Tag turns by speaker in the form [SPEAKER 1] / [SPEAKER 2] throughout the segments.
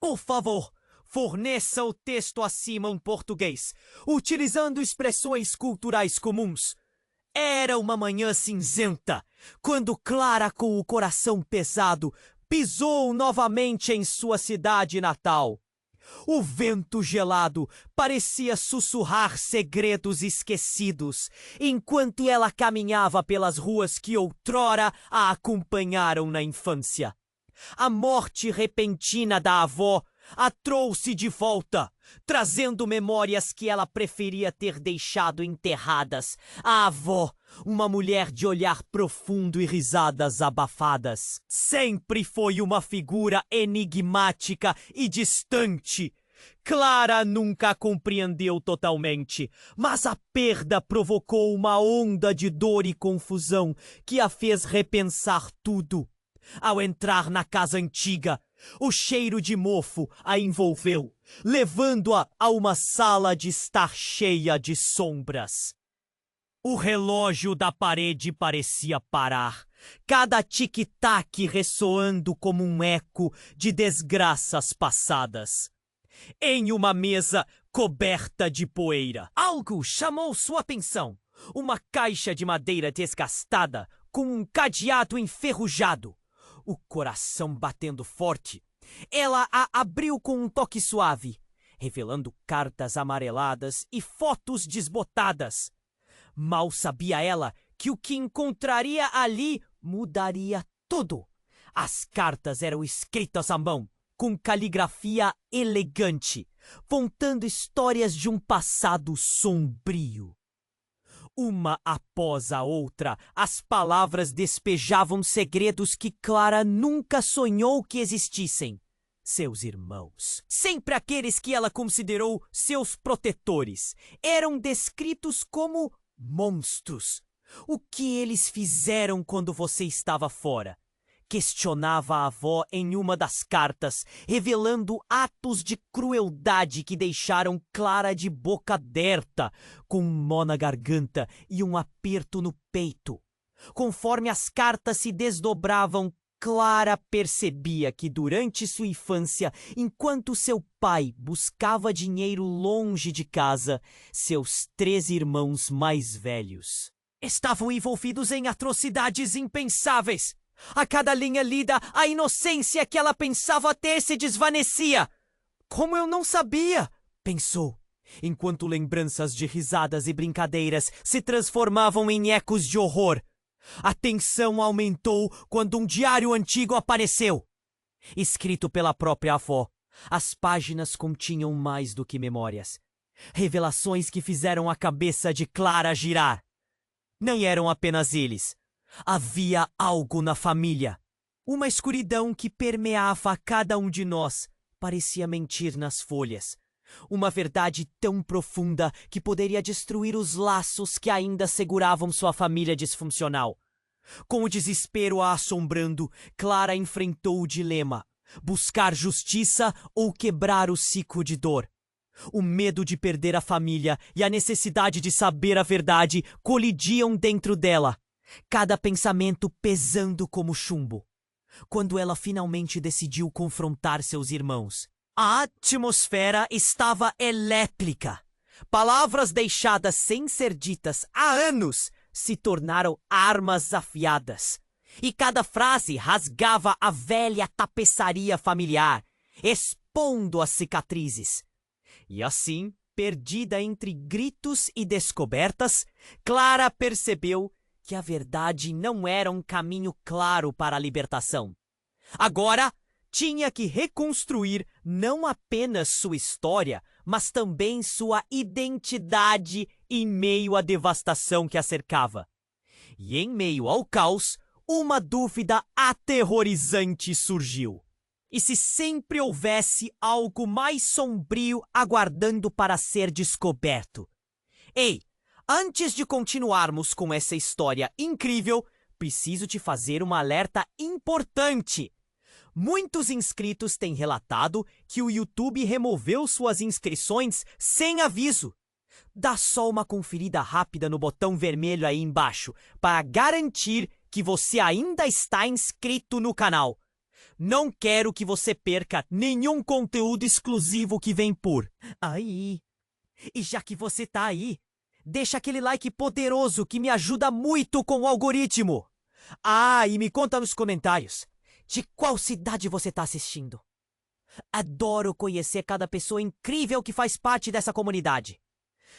[SPEAKER 1] Por favor, forneça o texto acima em português, utilizando expressões culturais comuns. Era uma manhã cinzenta, quando Clara, com o coração pesado, pisou novamente em sua cidade natal. O vento gelado parecia sussurrar segredos esquecidos, enquanto ela caminhava pelas ruas que outrora a acompanharam na infância. A morte repentina da avó a trouxe de volta, trazendo memórias que ela preferia ter deixado enterradas. A avó, uma mulher de olhar profundo e risadas abafadas, sempre foi uma figura enigmática e distante. Clara nunca a compreendeu totalmente, mas a perda provocou uma onda de dor e confusão que a fez repensar tudo. Ao entrar na casa antiga, o cheiro de mofo a envolveu, levando-a a uma sala de estar cheia de sombras. O relógio da parede parecia parar, cada tic-tac ressoando como um eco de desgraças passadas. Em uma mesa coberta de poeira, algo chamou sua atenção. Uma caixa de madeira desgastada com um cadeado enferrujado. O coração batendo forte, ela a abriu com um toque suave, revelando cartas amareladas e fotos desbotadas. Mal sabia ela que o que encontraria ali mudaria tudo. As cartas eram escritas à mão, com caligrafia elegante, contando histórias de um passado sombrio. Uma após a outra, as palavras despejavam segredos que Clara nunca sonhou que existissem. Seus irmãos, sempre aqueles que ela considerou seus protetores, eram descritos como monstros. O que eles fizeram quando você estava fora? Questionava a avó em uma das cartas, revelando atos de crueldade que deixaram Clara de boca aberta, com um nó na garganta e um aperto no peito. Conforme as cartas se desdobravam, Clara percebia que durante sua infância, enquanto seu pai buscava dinheiro longe de casa, seus 3 irmãos mais velhos estavam envolvidos em atrocidades impensáveis. A cada linha lida, a inocência que ela pensava ter se desvanecia. Como eu não sabia, pensou, enquanto lembranças de risadas e brincadeiras se transformavam em ecos de horror. A tensão aumentou quando um diário antigo apareceu. Escrito pela própria avó, as páginas continham mais do que memórias. Revelações que fizeram a cabeça de Clara girar. Não eram apenas eles. Havia algo na família. Uma escuridão que permeava a cada um de nós. Parecia mentir nas folhas. Uma verdade tão profunda que poderia destruir os laços que ainda seguravam sua família disfuncional. Com o desespero a assombrando, Clara enfrentou o dilema: buscar justiça ou quebrar o ciclo de dor. O medo de perder a família e a necessidade de saber a verdade colidiam dentro dela, cada pensamento pesando como chumbo. Quando ela finalmente decidiu confrontar seus irmãos, a atmosfera estava elétrica. Palavras deixadas sem ser ditas há anos se tornaram armas afiadas. E cada frase rasgava a velha tapeçaria familiar, expondo as cicatrizes. E assim, perdida entre gritos e descobertas, Clara percebeu que a verdade não era um caminho claro para a libertação. Agora, tinha que reconstruir não apenas sua história, mas também sua identidade em meio à devastação que a cercava. E em meio ao caos, uma dúvida aterrorizante surgiu. E se sempre houvesse algo mais sombrio aguardando para ser descoberto? Ei, antes de continuarmos com essa história incrível, preciso te fazer uma alerta importante. Muitos inscritos têm relatado que o YouTube removeu suas inscrições sem aviso. Dá só uma conferida rápida no botão vermelho aí embaixo para garantir que você ainda está inscrito no canal. Não quero que você perca nenhum conteúdo exclusivo que vem por aí. E já que você tá aí, deixa aquele like poderoso que me ajuda muito com o algoritmo. Ah, e me conta nos comentários de qual cidade você tá assistindo. Adoro conhecer cada pessoa incrível que faz parte dessa comunidade.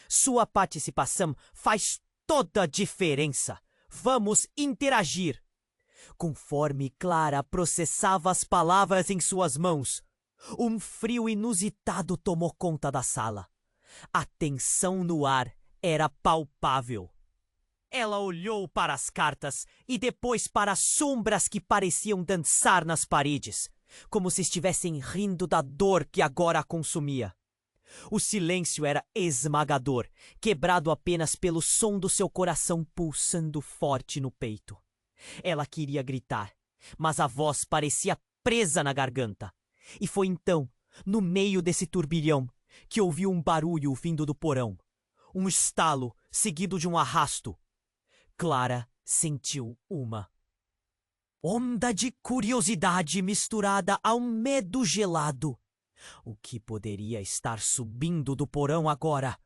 [SPEAKER 1] Sua participação faz toda a diferença. Vamos interagir. Conforme Clara processava as palavras em suas mãos, um frio inusitado tomou conta da sala. A tensão no ar era palpável. Ela olhou para as cartas e depois para as sombras que pareciam dançar nas paredes, como se estivessem rindo da dor que agora a consumia. O silêncio era esmagador, quebrado apenas pelo som do seu coração pulsando forte no peito. Ela queria gritar, mas a voz parecia presa na garganta. E foi então, no meio desse turbilhão, que ouviu um barulho vindo do porão. Um estalo, seguido de um arrasto. Clara sentiu uma onda de curiosidade misturada a um medo gelado. O que poderia estar subindo do porão agora?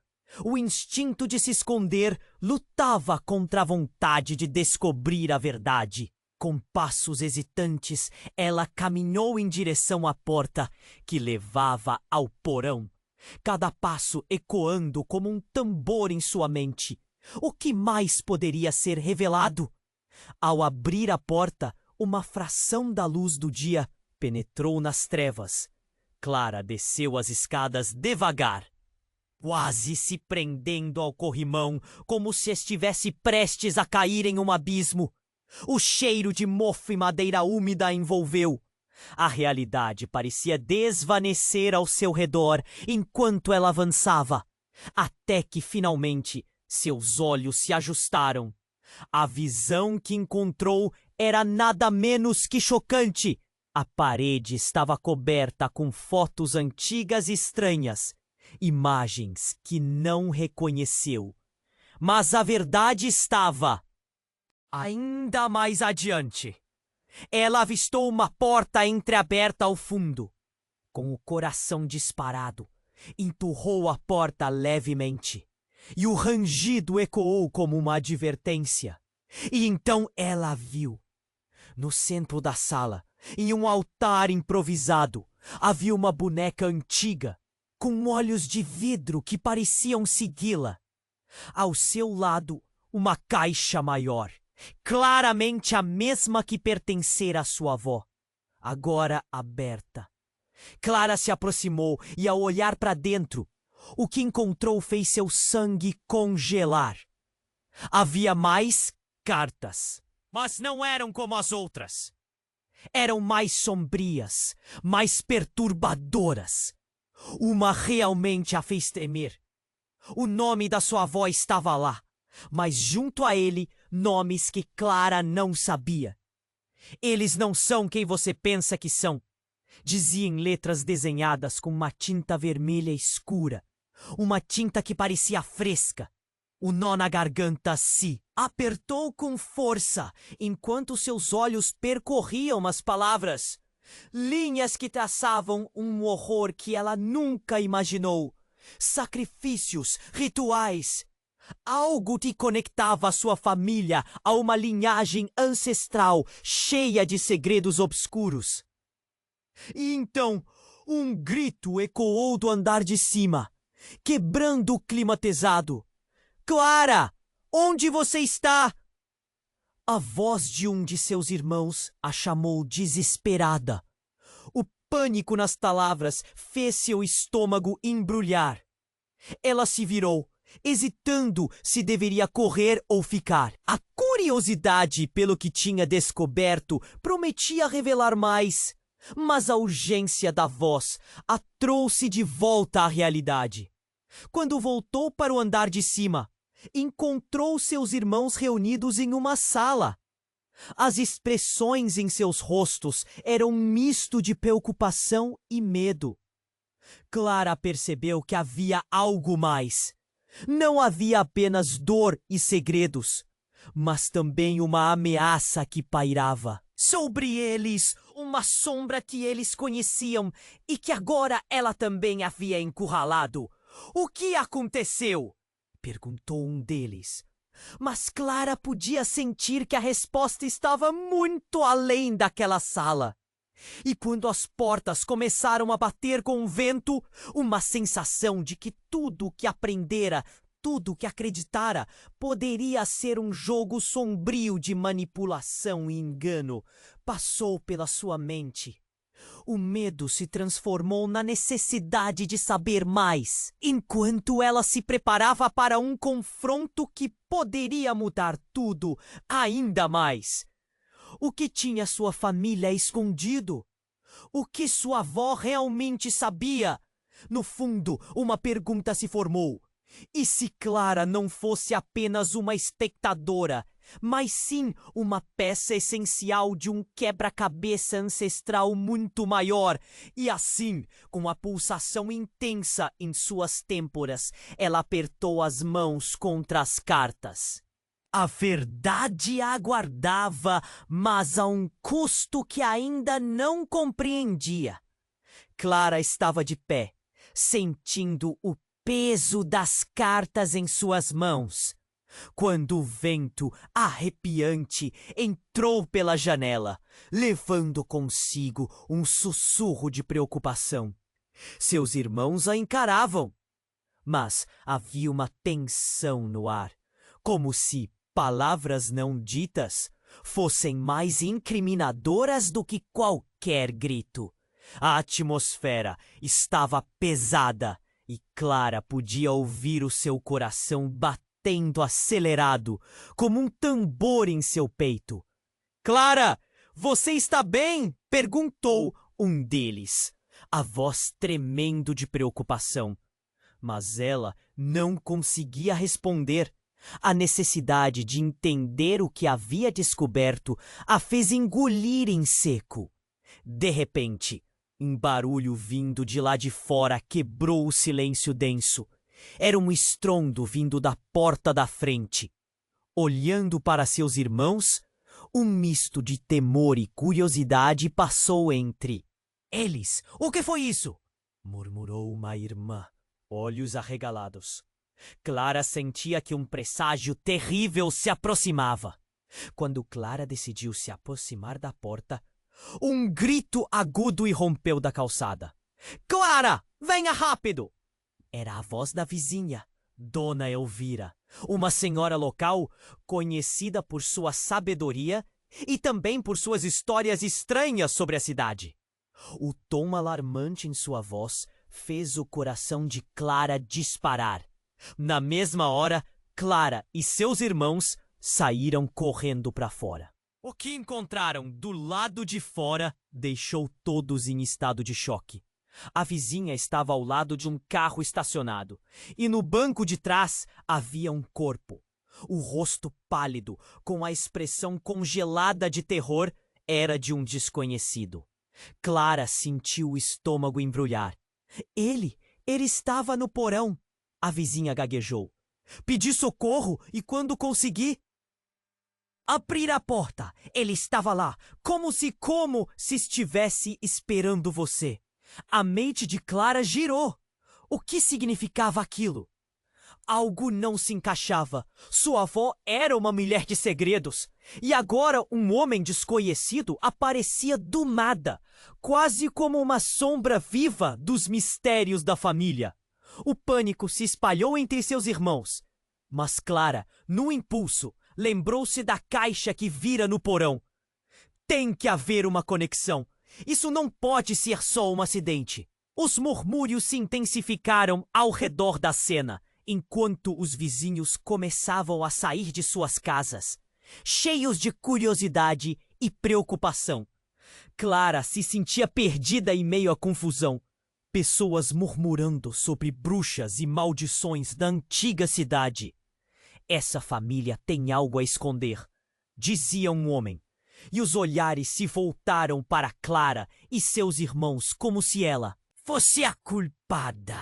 [SPEAKER 1] O instinto de se esconder lutava contra a vontade de descobrir a verdade. Com passos hesitantes, ela caminhou em direção à porta que levava ao porão. Cada passo ecoando como um tambor em sua mente. O que mais poderia ser revelado? Ao abrir a porta, uma fração da luz do dia penetrou nas trevas. Clara desceu as escadas devagar, quase se prendendo ao corrimão, como se estivesse prestes a cair em um abismo. O cheiro de mofo e madeira úmida a envolveu. A realidade parecia desvanecer ao seu redor enquanto ela avançava, até que finalmente seus olhos se ajustaram. A visão que encontrou era nada menos que chocante. A parede estava coberta com fotos antigas e estranhas, imagens que não reconheceu. Mas a verdade estava ainda mais adiante. Ela avistou uma porta entreaberta ao fundo. Com o coração disparado, empurrou a porta levemente, e o rangido ecoou como uma advertência. E então ela viu. No centro da sala, em um altar improvisado, havia uma boneca antiga, com olhos de vidro que pareciam segui-la. Ao seu lado, uma caixa maior, claramente a mesma que pertencera à sua avó, agora aberta. Clara se aproximou e, ao olhar para dentro, o que encontrou fez seu sangue congelar. Havia mais cartas, mas não eram como as outras. Eram mais sombrias, mais perturbadoras. Uma realmente a fez tremer. O nome da sua avó estava lá, mas junto a ele, nomes que Clara não sabia. Eles não são quem você pensa que são, dizia em letras desenhadas com uma tinta vermelha escura, uma tinta que parecia fresca. O nó na garganta se apertou com força, enquanto seus olhos percorriam as palavras. Linhas que traçavam um horror que ela nunca imaginou. Sacrifícios, rituais. Algo que conectava a sua família a uma linhagem ancestral cheia de segredos obscuros. E então, um grito ecoou do andar de cima, quebrando o clima pesado. Clara, onde você está? A voz de um de seus irmãos a chamou desesperada. O pânico nas palavras fez seu estômago embrulhar. Ela se virou, hesitando se deveria correr ou ficar. A curiosidade pelo que tinha descoberto prometia revelar mais, mas a urgência da voz a trouxe de volta à realidade. Quando voltou para o andar de cima, encontrou seus irmãos reunidos em uma sala. As expressões em seus rostos eram um misto de preocupação e medo. Clara percebeu que havia algo mais. Não havia apenas dor e segredos, mas também uma ameaça que pairava Sobre eles, uma sombra que eles conheciam e que agora ela também havia encurralado. O que aconteceu? Perguntou um deles. Mas Clara podia sentir que a resposta estava muito além daquela sala. E quando as portas começaram a bater com o vento, uma sensação de que tudo o que aprendera, tudo o que acreditara, poderia ser um jogo sombrio de manipulação e engano, passou pela sua mente. O medo se transformou na necessidade de saber mais, enquanto ela se preparava para um confronto que poderia mudar tudo ainda mais. O que tinha sua família escondido? O que sua avó realmente sabia? No fundo, uma pergunta se formou. E se Clara não fosse apenas uma espectadora, mas sim uma peça essencial de um quebra-cabeça ancestral muito maior? E assim, com a pulsação intensa em suas têmporas, ela apertou as mãos contra as cartas. A verdade a aguardava, mas a um custo que ainda não compreendia. Clara estava de pé, sentindo o peso das cartas em suas mãos, quando o vento arrepiante entrou pela janela, levando consigo um sussurro de preocupação. Seus irmãos a encaravam, mas havia uma tensão no ar, como se palavras não ditas fossem mais incriminadoras do que qualquer grito. A atmosfera estava pesada e Clara podia ouvir o seu coração batendo acelerado, como um tambor em seu peito. "Clara, você está bem?" perguntou um deles, a voz tremendo de preocupação. Mas ela não conseguia responder. A necessidade de entender o que havia descoberto a fez engolir em seco. De repente, um barulho vindo de lá de fora quebrou o silêncio denso. Era um estrondo vindo da porta da frente. Olhando para seus irmãos, um misto de temor e curiosidade passou entre eles. "O que foi isso?" murmurou uma irmã, olhos arregalados. Clara sentia que um presságio terrível se aproximava. Quando Clara decidiu se aproximar da porta, um grito agudo irrompeu da calçada. "Clara, venha rápido!" Era a voz da vizinha, Dona Elvira, uma senhora local conhecida por sua sabedoria e também por suas histórias estranhas sobre a cidade. O tom alarmante em sua voz fez o coração de Clara disparar. Na mesma hora, Clara e seus irmãos saíram correndo para fora. O que encontraram do lado de fora deixou todos em estado de choque. A vizinha estava ao lado de um carro estacionado, e no banco de trás havia um corpo. O rosto pálido, com a expressão congelada de terror, era de um desconhecido. Clara sentiu o estômago embrulhar. Ele estava no porão. A vizinha gaguejou. "Pedi socorro e quando consegui abrir a porta, ele estava lá, como se estivesse esperando você." A mente de Clara girou. O que significava aquilo? Algo não se encaixava. Sua avó era uma mulher de segredos. E agora um homem desconhecido aparecia do nada, quase como uma sombra viva dos mistérios da família. O pânico se espalhou entre seus irmãos. Mas Clara, no impulso, lembrou-se da caixa que vira no porão. Tem que haver uma conexão. Isso não pode ser só um acidente. Os murmúrios se intensificaram ao redor da cena, enquanto os vizinhos começavam a sair de suas casas, cheios de curiosidade e preocupação. Clara se sentia perdida em meio à confusão. Pessoas murmurando sobre bruxas e maldições da antiga cidade. "Essa família tem algo a esconder", dizia um homem. E os olhares se voltaram para Clara e seus irmãos como se ela fosse a culpada.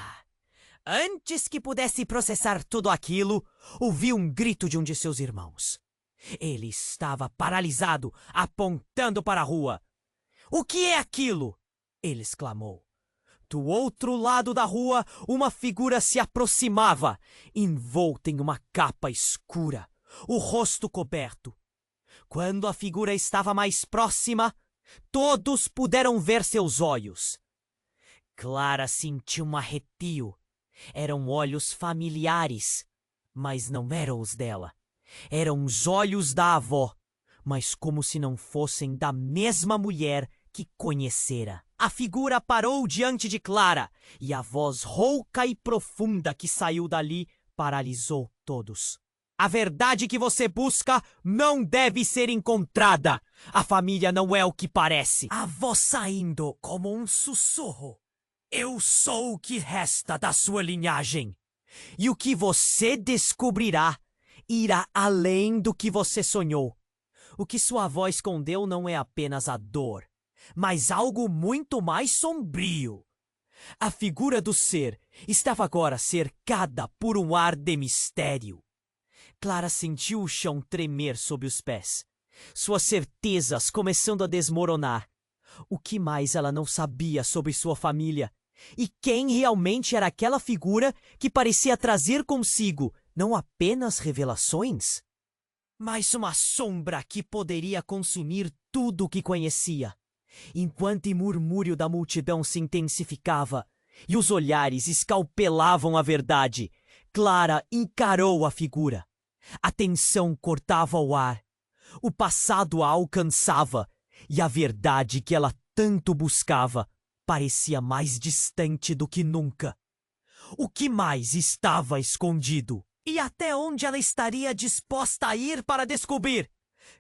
[SPEAKER 1] Antes que pudesse processar tudo aquilo, ouviu um grito de um de seus irmãos. Ele estava paralisado, apontando para a rua. "O que é aquilo?" ele exclamou. Do outro lado da rua, uma figura se aproximava, envolta em uma capa escura, o rosto coberto. Quando a figura estava mais próxima, todos puderam ver seus olhos. Clara sentiu um arrepio. Eram olhos familiares, mas não eram os dela. Eram os olhos da avó, mas como se não fossem da mesma mulher que conhecera. A figura parou diante de Clara, e a voz rouca e profunda que saiu dali paralisou todos. "A verdade que você busca não deve ser encontrada. A família não é o que parece." A voz saindo como um sussurro. "Eu sou o que resta da sua linhagem. E o que você descobrirá irá além do que você sonhou. O que sua avó escondeu não é apenas a dor, mas algo muito mais sombrio." A figura do ser estava agora cercada por um ar de mistério. Clara sentiu o chão tremer sob os pés, suas certezas começando a desmoronar. O que mais ela não sabia sobre sua família? E quem realmente era aquela figura que parecia trazer consigo não apenas revelações, mas uma sombra que poderia consumir tudo o que conhecia? Enquanto o murmúrio da multidão se intensificava e os olhares escalpelavam a verdade, Clara encarou a figura. A tensão cortava o ar. O passado a alcançava e a verdade que ela tanto buscava parecia mais distante do que nunca. O que mais estava escondido? E até onde ela estaria disposta a ir para descobrir?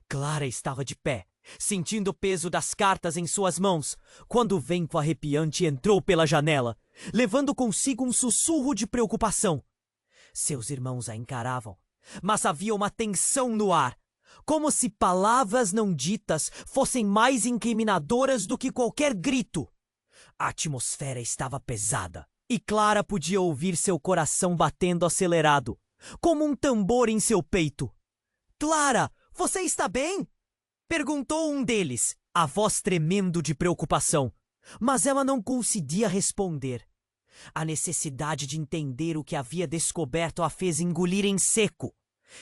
[SPEAKER 1] Clara estava de pé, sentindo o peso das cartas em suas mãos, quando o vento arrepiante entrou pela janela, levando consigo um sussurro de preocupação. Seus irmãos a encaravam, mas havia uma tensão no ar, como se palavras não ditas fossem mais incriminadoras do que qualquer grito. A atmosfera estava pesada, e Clara podia ouvir seu coração batendo acelerado, como um tambor em seu peito. "Clara, você está bem?" perguntou um deles, a voz tremendo de preocupação, mas ela não conseguia responder. A necessidade de entender o que havia descoberto a fez engolir em seco.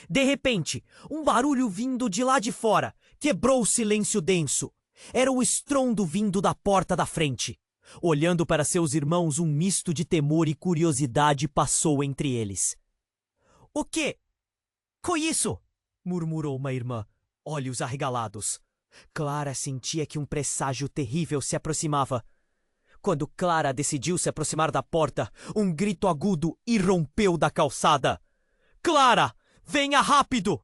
[SPEAKER 1] De repente, um barulho vindo de lá de fora quebrou o silêncio denso. Era o estrondo vindo da porta da frente. Olhando para seus irmãos, um misto de temor e curiosidade passou entre eles. "O quê? Foi isso?" murmurou uma irmã, olhos arregalados. Clara sentia que um presságio terrível se aproximava. Quando Clara decidiu se aproximar da porta, um grito agudo irrompeu da calçada. "Clara, venha rápido!"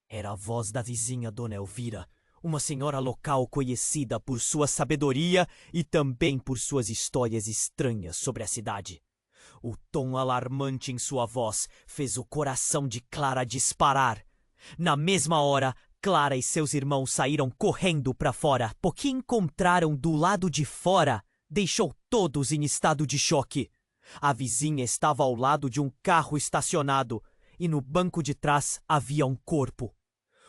[SPEAKER 1] Era a voz da vizinha Dona Elvira, uma senhora local conhecida por sua sabedoria e também por suas histórias estranhas sobre a cidade. O tom alarmante em sua voz fez o coração de Clara disparar. Na mesma hora, Clara e seus irmãos saíram correndo para fora. O que encontraram do lado de fora deixou todos em estado de choque. A vizinha estava ao lado de um carro estacionado e no banco de trás havia um corpo.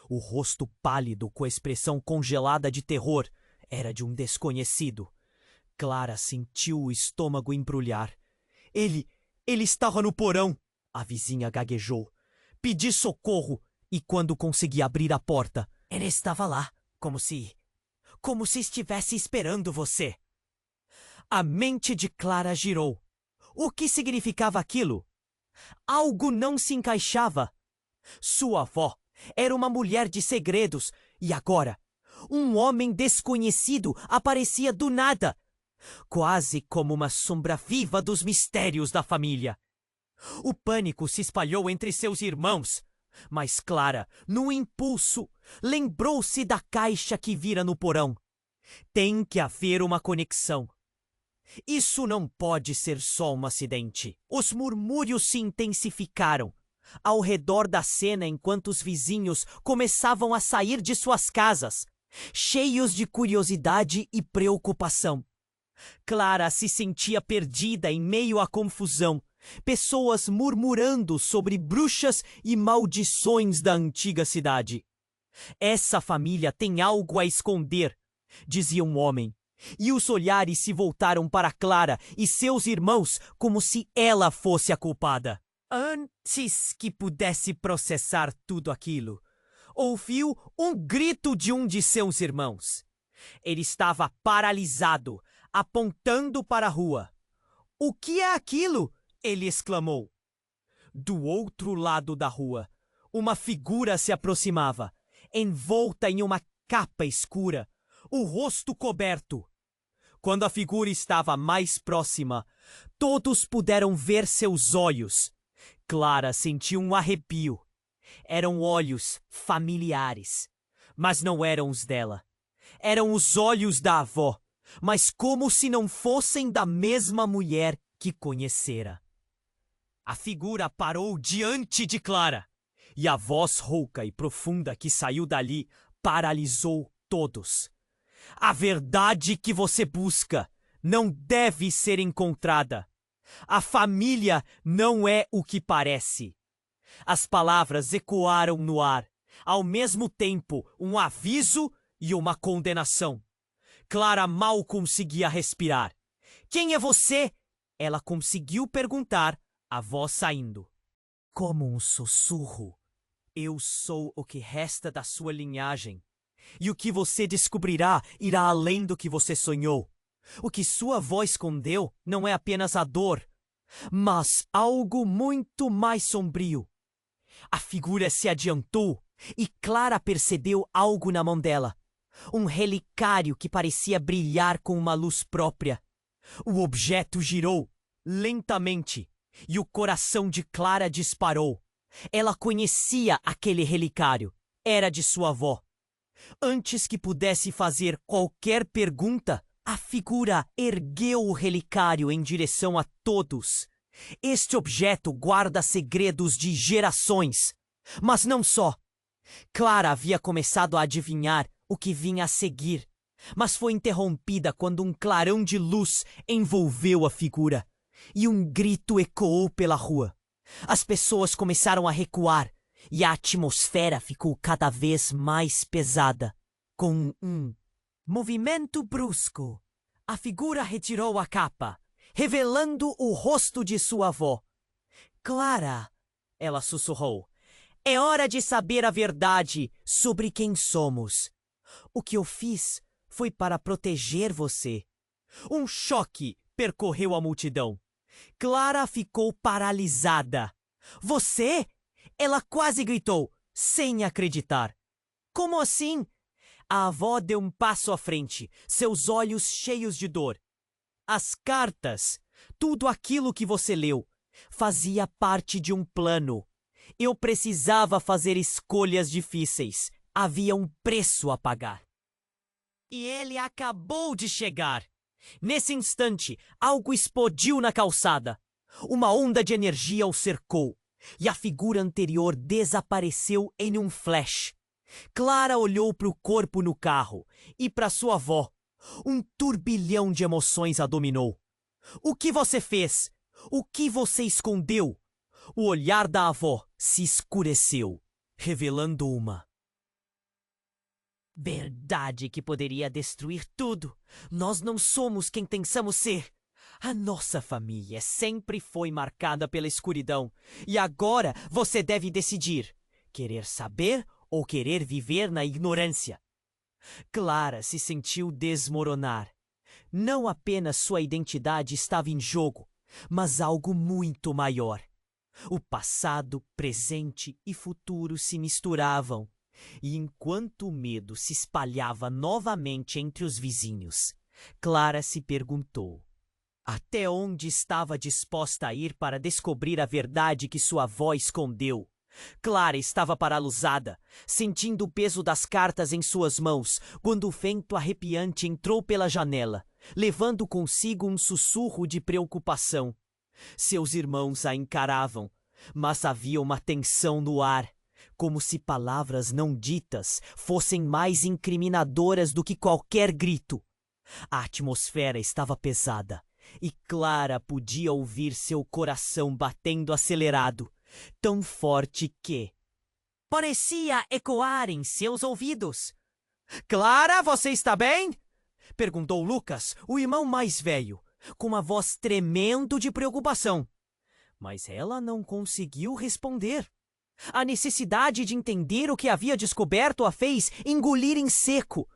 [SPEAKER 1] O rosto pálido com a expressão congelada de terror era de um desconhecido. Clara sentiu o estômago embrulhar. Ele estava no porão, a vizinha gaguejou. Pedi socorro e quando consegui abrir a porta, ele estava lá, como se estivesse esperando você. A mente de Clara girou. O que significava aquilo? Algo não se encaixava. Sua avó era uma mulher de segredos e agora um homem desconhecido aparecia do nada, quase como uma sombra viva dos mistérios da família. O pânico se espalhou entre seus irmãos, mas Clara, no impulso, lembrou-se da caixa que vira no porão. Tem que haver uma conexão. Isso não pode ser só um acidente. Os murmúrios se intensificaram ao redor da cena enquanto os vizinhos começavam a sair de suas casas, cheios de curiosidade e preocupação. Clara se sentia perdida em meio à confusão, pessoas murmurando sobre bruxas e maldições da antiga cidade. Essa família tem algo a esconder, dizia um homem. E os olhares se voltaram para Clara e seus irmãos como se ela fosse a culpada. Antes que pudesse processar tudo aquilo, ouviu um grito de um de seus irmãos. Ele estava paralisado, apontando para a rua. "O que é aquilo?" ele exclamou. Do outro lado da rua, uma figura se aproximava, envolta em uma capa escura, o rosto coberto. Quando a figura estava mais próxima, todos puderam ver seus olhos. Clara sentiu um arrepio. Eram olhos familiares, mas não eram os dela. Eram os olhos da avó, mas como se não fossem da mesma mulher que conhecera. A figura parou diante de Clara, e a voz rouca e profunda que saiu dali paralisou todos. "A verdade que você busca não deve ser encontrada. A família não é o que parece." As palavras ecoaram no ar, ao mesmo tempo um aviso e uma condenação. Clara mal conseguia respirar. "Quem é você?" ela conseguiu perguntar, a voz saindo. Como um sussurro. "Eu sou o que resta da sua linhagem. E o que você descobrirá irá além do que você sonhou. O que sua avó escondeu não é apenas a dor, mas algo muito mais sombrio." A figura se adiantou e Clara percebeu algo na mão dela. Um relicário que parecia brilhar com uma luz própria. O objeto girou lentamente e o coração de Clara disparou. Ela conhecia aquele relicário. Era de sua avó. Antes que pudesse fazer qualquer pergunta, a figura ergueu o relicário em direção a todos. Este objeto guarda segredos de gerações. Mas não só. Clara havia começado a adivinhar o que vinha a seguir, mas foi interrompida quando um clarão de luz envolveu a figura, e um grito ecoou pela rua. As pessoas começaram a recuar, e a atmosfera ficou cada vez mais pesada. Com um movimento brusco, a figura retirou a capa, revelando o rosto de sua avó. "Clara", ela sussurrou, "é hora de saber a verdade sobre quem somos. O que eu fiz foi para proteger você." Um choque percorreu a multidão. Clara ficou paralisada. "Você?" Ela quase gritou, sem acreditar. "Como assim?" A avó deu um passo à frente, seus olhos cheios de dor. "As cartas, tudo aquilo que você leu, fazia parte de um plano. Eu precisava fazer escolhas difíceis. Havia um preço a pagar. E ele acabou de chegar." Nesse instante, algo explodiu na calçada. Uma onda de energia o cercou, e a figura anterior desapareceu em um flash. Clara olhou para o corpo no carro e para sua avó. Um turbilhão de emoções a dominou. "O que você fez? O que você escondeu?" O olhar da avó se escureceu, revelando uma verdade que poderia destruir tudo. "Nós não somos quem pensamos ser. A nossa família sempre foi marcada pela escuridão. E agora você deve decidir: querer saber ou querer viver na ignorância." Clara se sentiu desmoronar. Não apenas sua identidade estava em jogo, mas algo muito maior. O passado, presente e futuro se misturavam. E enquanto o medo se espalhava novamente entre os vizinhos, Clara se perguntou até onde estava disposta a ir para descobrir a verdade que sua avó escondeu. Clara estava paralisada, sentindo o peso das cartas em suas mãos, quando o vento arrepiante entrou pela janela, levando consigo um sussurro de preocupação. Seus irmãos a encaravam, mas havia uma tensão no ar, como se palavras não ditas fossem mais incriminadoras do que qualquer grito. A atmosfera estava pesada, e Clara podia ouvir seu coração batendo acelerado, tão forte que parecia ecoar em seus ouvidos. Clara, você está bem? Perguntou Lucas, o irmão mais velho, com uma voz tremendo de preocupação. Mas ela não conseguiu responder. A necessidade de entender o que havia descoberto a fez engolir em seco,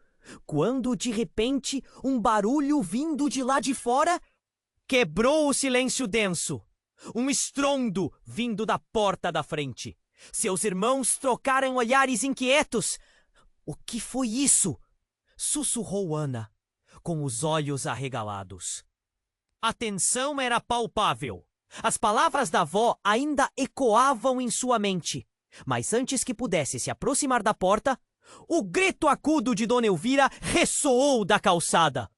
[SPEAKER 1] quando, de repente, um barulho vindo de lá de fora quebrou o silêncio denso. Um estrondo vindo da porta da frente. Seus irmãos trocaram olhares inquietos. O que foi isso? Sussurrou Ana, com os olhos arregalados. A tensão era palpável. As palavras da avó ainda ecoavam em sua mente. Mas antes que pudesse se aproximar da porta, o grito agudo de Dona Elvira ressoou da calçada.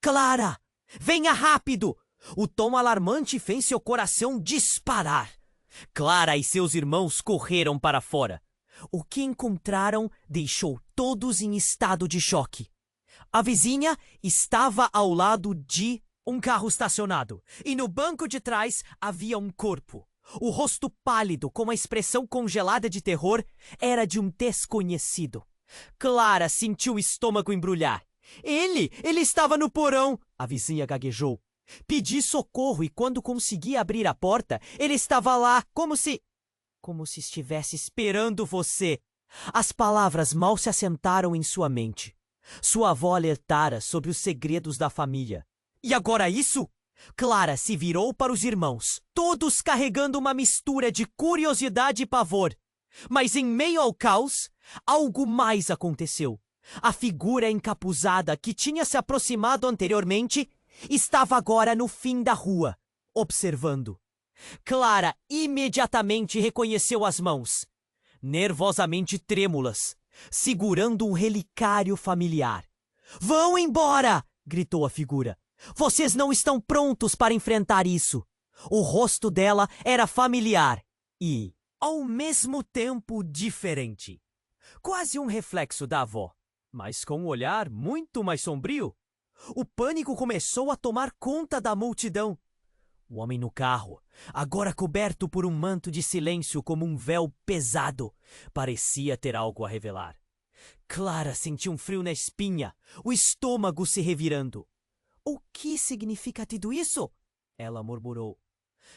[SPEAKER 1] Clara, venha rápido! O tom alarmante fez seu coração disparar. Clara e seus irmãos correram para fora. O que encontraram deixou todos em estado de choque. A vizinha estava ao lado de um carro estacionado, e no banco de trás havia um corpo. O rosto pálido, com uma expressão congelada de terror, era de um desconhecido. Clara sentiu o estômago embrulhar. Ele estava no porão, a vizinha gaguejou. Pedi socorro e quando consegui abrir a porta, ele estava lá, como se estivesse esperando você. As palavras mal se assentaram em sua mente. Sua avó alertara sobre os segredos da família. E agora isso? Clara se virou para os irmãos, todos carregando uma mistura de curiosidade e pavor. Mas em meio ao caos, algo mais aconteceu. A figura encapuzada que tinha se aproximado anteriormente estava agora no fim da rua, observando. Clara imediatamente reconheceu as mãos, nervosamente trêmulas, segurando um relicário familiar. Vão embora! Gritou a figura. Vocês não estão prontos para enfrentar isso. O rosto dela era familiar e, ao mesmo tempo, diferente. Quase um reflexo da avó, mas com um olhar muito mais sombrio. O pânico começou a tomar conta da multidão. O homem no carro, agora coberto por um manto de silêncio como um véu pesado, parecia ter algo a revelar. Clara sentiu um frio na espinha, o estômago se revirando. O que significa tudo isso? Ela murmurou.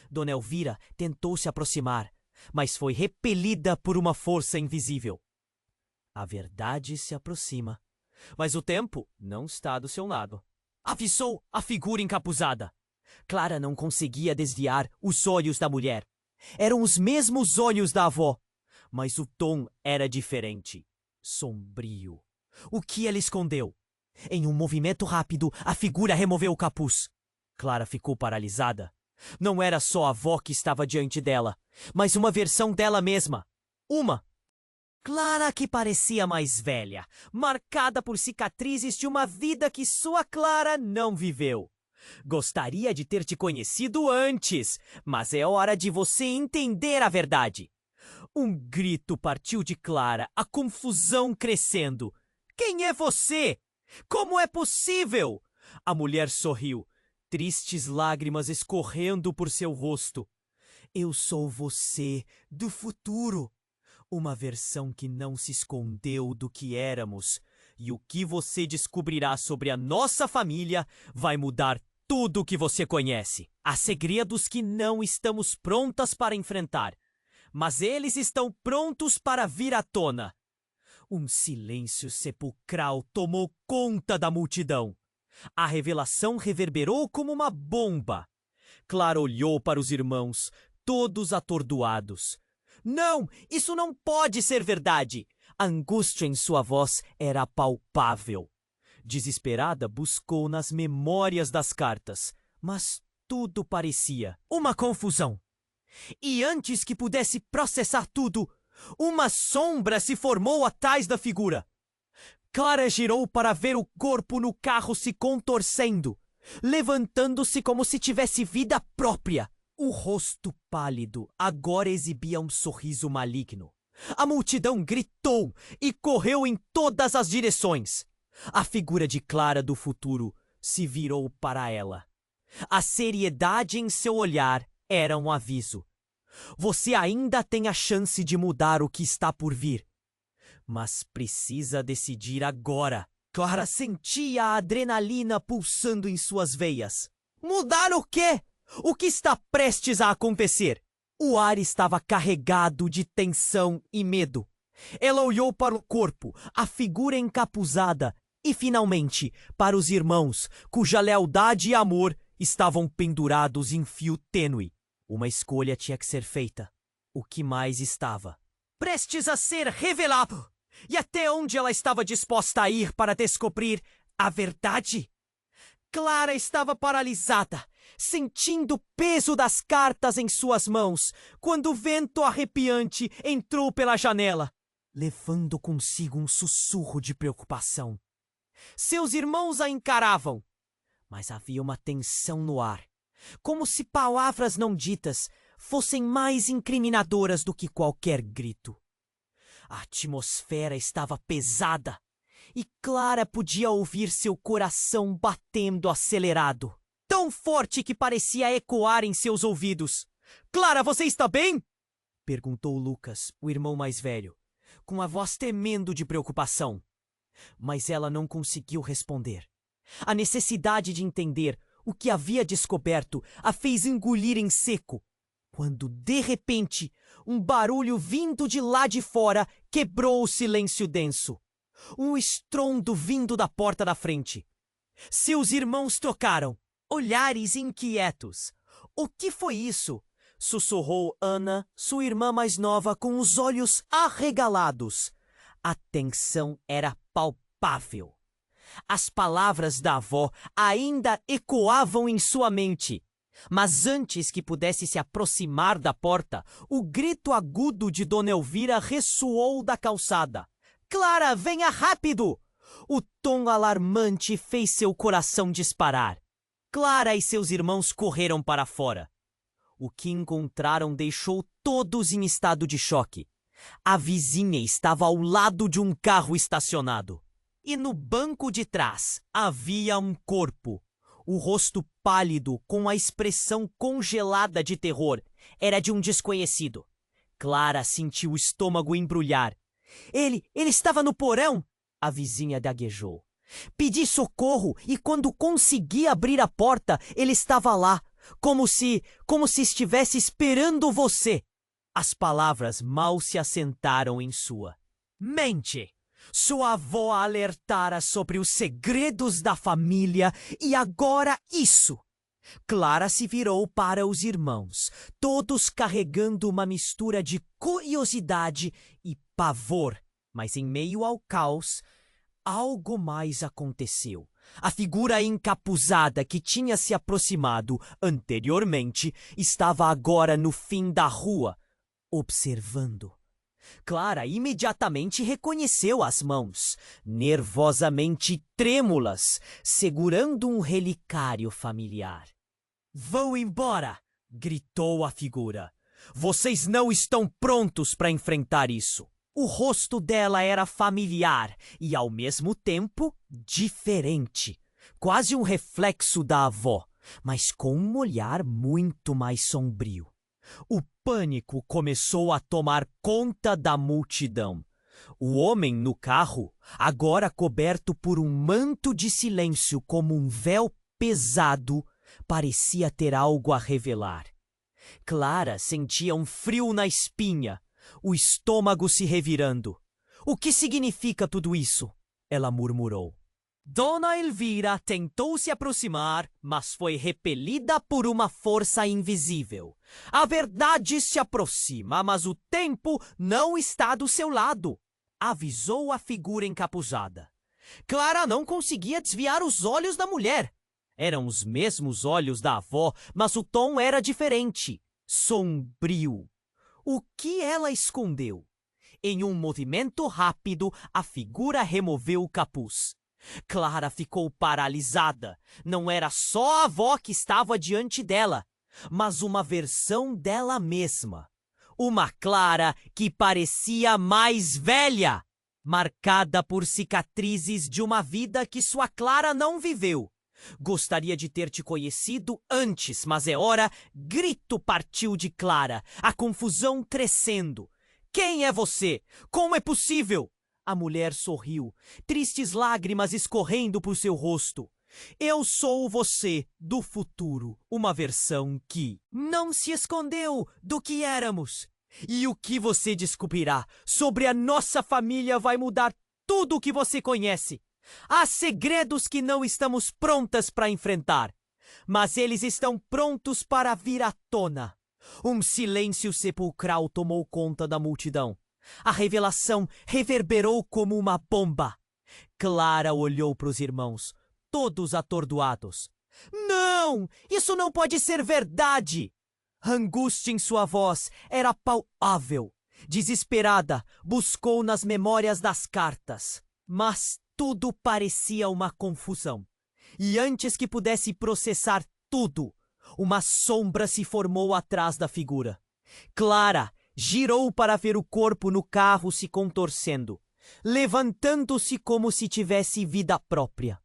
[SPEAKER 1] Dona Elvira tentou se aproximar, mas foi repelida por uma força invisível. A verdade se aproxima, mas o tempo não está do seu lado. Avisou a figura encapuzada. Clara não conseguia desviar os olhos da mulher. Eram os mesmos olhos da avó, mas o tom era diferente, sombrio. O que ela escondeu? Em um movimento rápido, a figura removeu o capuz. Clara ficou paralisada. Não era só a avó que estava diante dela, mas uma versão dela mesma. Clara que parecia mais velha, marcada por cicatrizes de uma vida que sua Clara não viveu. Gostaria de ter te conhecido antes, mas é hora de você entender a verdade. Um grito partiu de Clara, a confusão crescendo. Quem é você? Como é possível? A mulher sorriu, tristes lágrimas escorrendo por seu rosto. Eu sou você do futuro. Uma versão que não se escondeu do que éramos. E o que você descobrirá sobre a nossa família vai mudar tudo o que você conhece. Há segredos que não estamos prontas para enfrentar, mas eles estão prontos para vir à tona. Um silêncio sepulcral tomou conta da multidão. A revelação reverberou como uma bomba. Clara olhou para os irmãos, todos atordoados. Não, isso não pode ser verdade! A angústia em sua voz era palpável. Desesperada, buscou nas memórias das cartas, mas tudo parecia uma confusão. E antes que pudesse processar tudo, uma sombra se formou atrás da figura. Clara girou para ver o corpo no carro se contorcendo, levantando-se como se tivesse vida própria. O rosto pálido agora exibia um sorriso maligno. A multidão gritou e correu em todas as direções. A figura de Clara do futuro se virou para ela. A seriedade em seu olhar era um aviso. Você ainda tem a chance de mudar o que está por vir. Mas precisa decidir agora. Clara sentia a adrenalina pulsando em suas veias. Mudar o quê? O que está prestes a acontecer? O ar estava carregado de tensão e medo. Ela olhou para o corpo, a figura encapuzada e, finalmente, para os irmãos, cuja lealdade e amor estavam pendurados em fio tênue. Uma escolha tinha que ser feita. O que mais estava prestes a ser revelado? E até onde ela estava disposta a ir para descobrir a verdade? Clara estava paralisada, sentindo o peso das cartas em suas mãos, quando o vento arrepiante entrou pela janela, levando consigo um sussurro de preocupação. Seus irmãos a encaravam, mas havia uma tensão no ar, como se palavras não ditas fossem mais incriminadoras do que qualquer grito. A atmosfera estava pesada e Clara podia ouvir seu coração batendo acelerado, tão forte que parecia ecoar em seus ouvidos. "Clara, você está bem?" perguntou Lucas, o irmão mais velho, com a voz tremendo de preocupação. Mas ela não conseguiu responder. A necessidade de entender o que havia descoberto a fez engolir em seco, quando, de repente, um barulho vindo de lá de fora quebrou o silêncio denso. Um estrondo vindo da porta da frente. Seus irmãos trocaram, olhares inquietos. "O que foi isso?" sussurrou Ana, sua irmã mais nova, com os olhos arregalados. A tensão era palpável. As palavras da avó ainda ecoavam em sua mente. Mas antes que pudesse se aproximar da porta, o grito agudo de Dona Elvira ressoou da calçada. "Clara, venha rápido!" O tom alarmante fez seu coração disparar. Clara e seus irmãos correram para fora. O que encontraram deixou todos em estado de choque. A vizinha estava ao lado de um carro estacionado. E no banco de trás havia um corpo. O rosto pálido, com a expressão congelada de terror, era de um desconhecido. Clara sentiu o estômago embrulhar. Ele estava no porão!" A vizinha gaguejou. "Pedi socorro e quando consegui abrir a porta, ele estava lá, como se estivesse esperando você." As palavras mal se assentaram em sua mente. Sua avó a alertara sobre os segredos da família e agora isso. Clara se virou para os irmãos, todos carregando uma mistura de curiosidade e pavor. Mas em meio ao caos, algo mais aconteceu. A figura encapuzada que tinha se aproximado anteriormente estava agora no fim da rua, observando. Clara imediatamente reconheceu as mãos, nervosamente trêmulas, segurando um relicário familiar. "Vão embora!" gritou a figura. "Vocês não estão prontos para enfrentar isso." O rosto dela era familiar e, ao mesmo tempo, diferente. Quase um reflexo da avó, mas com um olhar muito mais sombrio. O pânico começou a tomar conta da multidão. O homem no carro, agora coberto por um manto de silêncio como um véu pesado, parecia ter algo a revelar. Clara sentia um frio na espinha, o estômago se revirando. "O que significa tudo isso?" ela murmurou. Dona Elvira tentou se aproximar, mas foi repelida por uma força invisível. "A verdade se aproxima, mas o tempo não está do seu lado", avisou a figura encapuzada. Clara não conseguia desviar os olhos da mulher. Eram os mesmos olhos da avó, mas o tom era diferente, sombrio. O que ela escondeu? Em um movimento rápido, a figura removeu o capuz. Clara ficou paralisada. Não era só a avó que estava diante dela, mas uma versão dela mesma. Uma Clara que parecia mais velha, marcada por cicatrizes de uma vida que sua Clara não viveu. Gostaria de ter te conhecido antes, mas é hora. Grito partiu de Clara, a confusão crescendo. Quem é você? Como é possível? A mulher sorriu, tristes lágrimas escorrendo por seu rosto. Eu sou você do futuro, uma versão que não se escondeu do que éramos. E o que você descobrirá sobre a nossa família vai mudar tudo o que você conhece. Há segredos que não estamos prontas para enfrentar, mas eles estão prontos para vir à tona. Um silêncio sepulcral tomou conta da multidão. A revelação reverberou como uma bomba. Clara olhou para os irmãos, todos atordoados. Não! Isso não pode ser verdade! A angústia em sua voz era palpável. Desesperada, buscou nas memórias das cartas. Mas tudo parecia uma confusão. E antes que pudesse processar tudo, uma sombra se formou atrás da figura. Clara girou para ver o corpo no carro se contorcendo, levantando-se como se tivesse vida própria.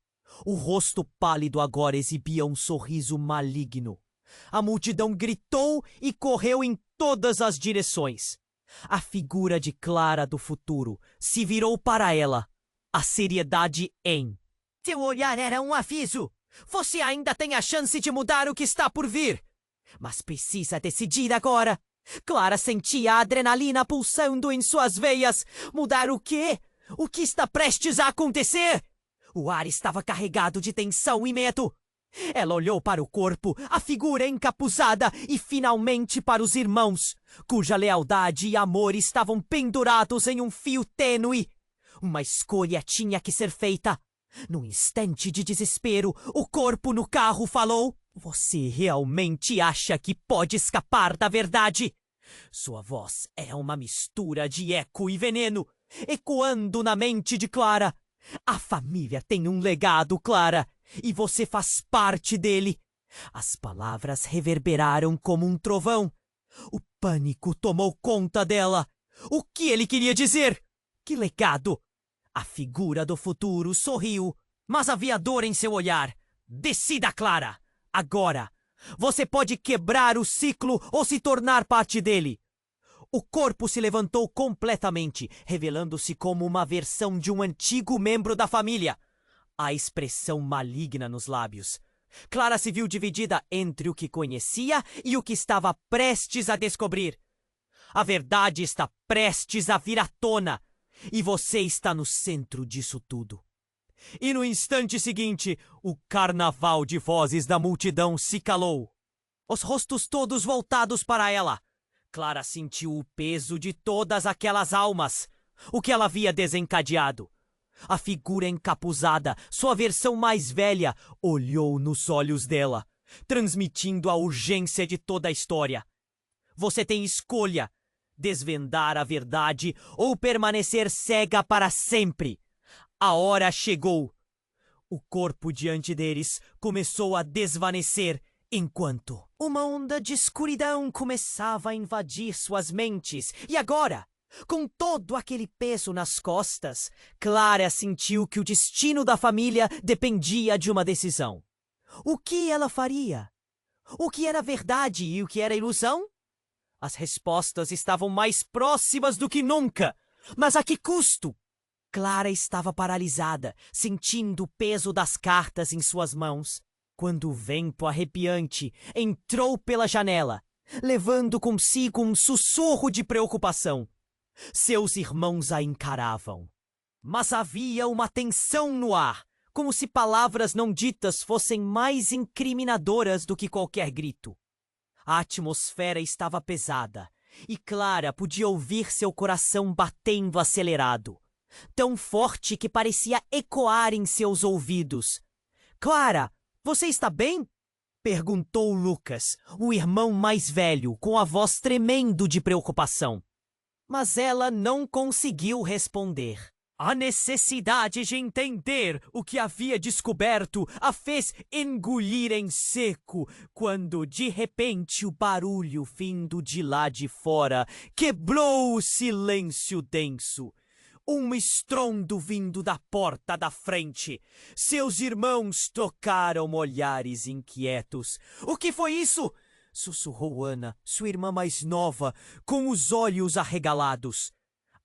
[SPEAKER 1] O rosto pálido agora exibia um sorriso maligno. A multidão gritou e correu em todas as direções. A figura de Clara do futuro se virou para ela, a seriedade em seu olhar era um aviso. Você ainda tem a chance de mudar o que está por vir. Mas precisa decidir agora. Clara sentia a adrenalina pulsando em suas veias. Mudar o quê? O que está prestes a acontecer? O ar estava carregado de tensão e medo. Ela olhou para o corpo, a figura encapuzada e finalmente para os irmãos, cuja lealdade e amor estavam pendurados em um fio tênue. Uma escolha tinha que ser feita. Num instante de desespero, o corpo no carro falou: Você realmente acha que pode escapar da verdade? Sua voz era uma mistura de eco e veneno, ecoando na mente de Clara. A família tem um legado, Clara, e você faz parte dele. As palavras reverberaram como um trovão. O pânico tomou conta dela. O que ele queria dizer? Que legado? A figura do futuro sorriu, mas havia dor em seu olhar. Decida, Clara! Agora! Você pode quebrar o ciclo ou se tornar parte dele. O corpo se levantou completamente, revelando-se como uma versão de um antigo membro da família. A expressão maligna nos lábios. Clara se viu dividida entre o que conhecia e o que estava prestes a descobrir. A verdade está prestes a vir à tona. E você está no centro disso tudo. E no instante seguinte, o carnaval de vozes da multidão se calou. Os rostos todos voltados para ela. Clara sentiu o peso de todas aquelas almas, o que ela havia desencadeado. A figura encapuzada, sua versão mais velha, olhou nos olhos dela, transmitindo a urgência de toda a história. Você tem escolha: desvendar a verdade ou permanecer cega para sempre. A hora chegou. O corpo diante deles começou a desvanecer enquanto uma onda de escuridão começava a invadir suas mentes. E agora, com todo aquele peso nas costas, Clara sentiu que o destino da família dependia de uma decisão. O que ela faria? O que era verdade e o que era ilusão? As respostas estavam mais próximas do que nunca. Mas a que custo? Clara estava paralisada, sentindo o peso das cartas em suas mãos, quando o vento arrepiante entrou pela janela, levando consigo um sussurro de preocupação. Seus irmãos a encaravam. Mas havia uma tensão no ar, como se palavras não ditas fossem mais incriminadoras do que qualquer grito. A atmosfera estava pesada, e Clara podia ouvir seu coração batendo acelerado, tão forte que parecia ecoar em seus ouvidos. Clara, você está bem? Perguntou Lucas, o irmão mais velho, com a voz tremendo de preocupação. Mas ela não conseguiu responder. A necessidade de entender o que havia descoberto a fez engolir em seco, quando de repente o barulho vindo de lá de fora quebrou o silêncio denso. Um estrondo vindo da porta da frente. Seus irmãos trocaram olhares inquietos. O que foi isso? Sussurrou Ana, sua irmã mais nova, com os olhos arregalados.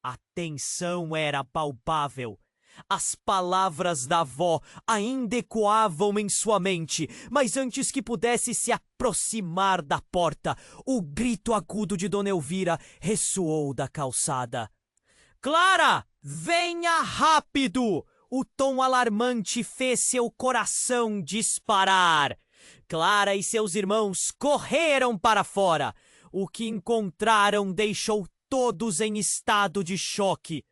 [SPEAKER 1] A tensão era palpável. As palavras da avó ainda ecoavam em sua mente, mas antes que pudesse se aproximar da porta, o grito agudo de Dona Elvira ressoou da calçada. Clara, venha rápido! O tom alarmante fez seu coração disparar. Clara e seus irmãos correram para fora. O que encontraram deixou todos em estado de choque.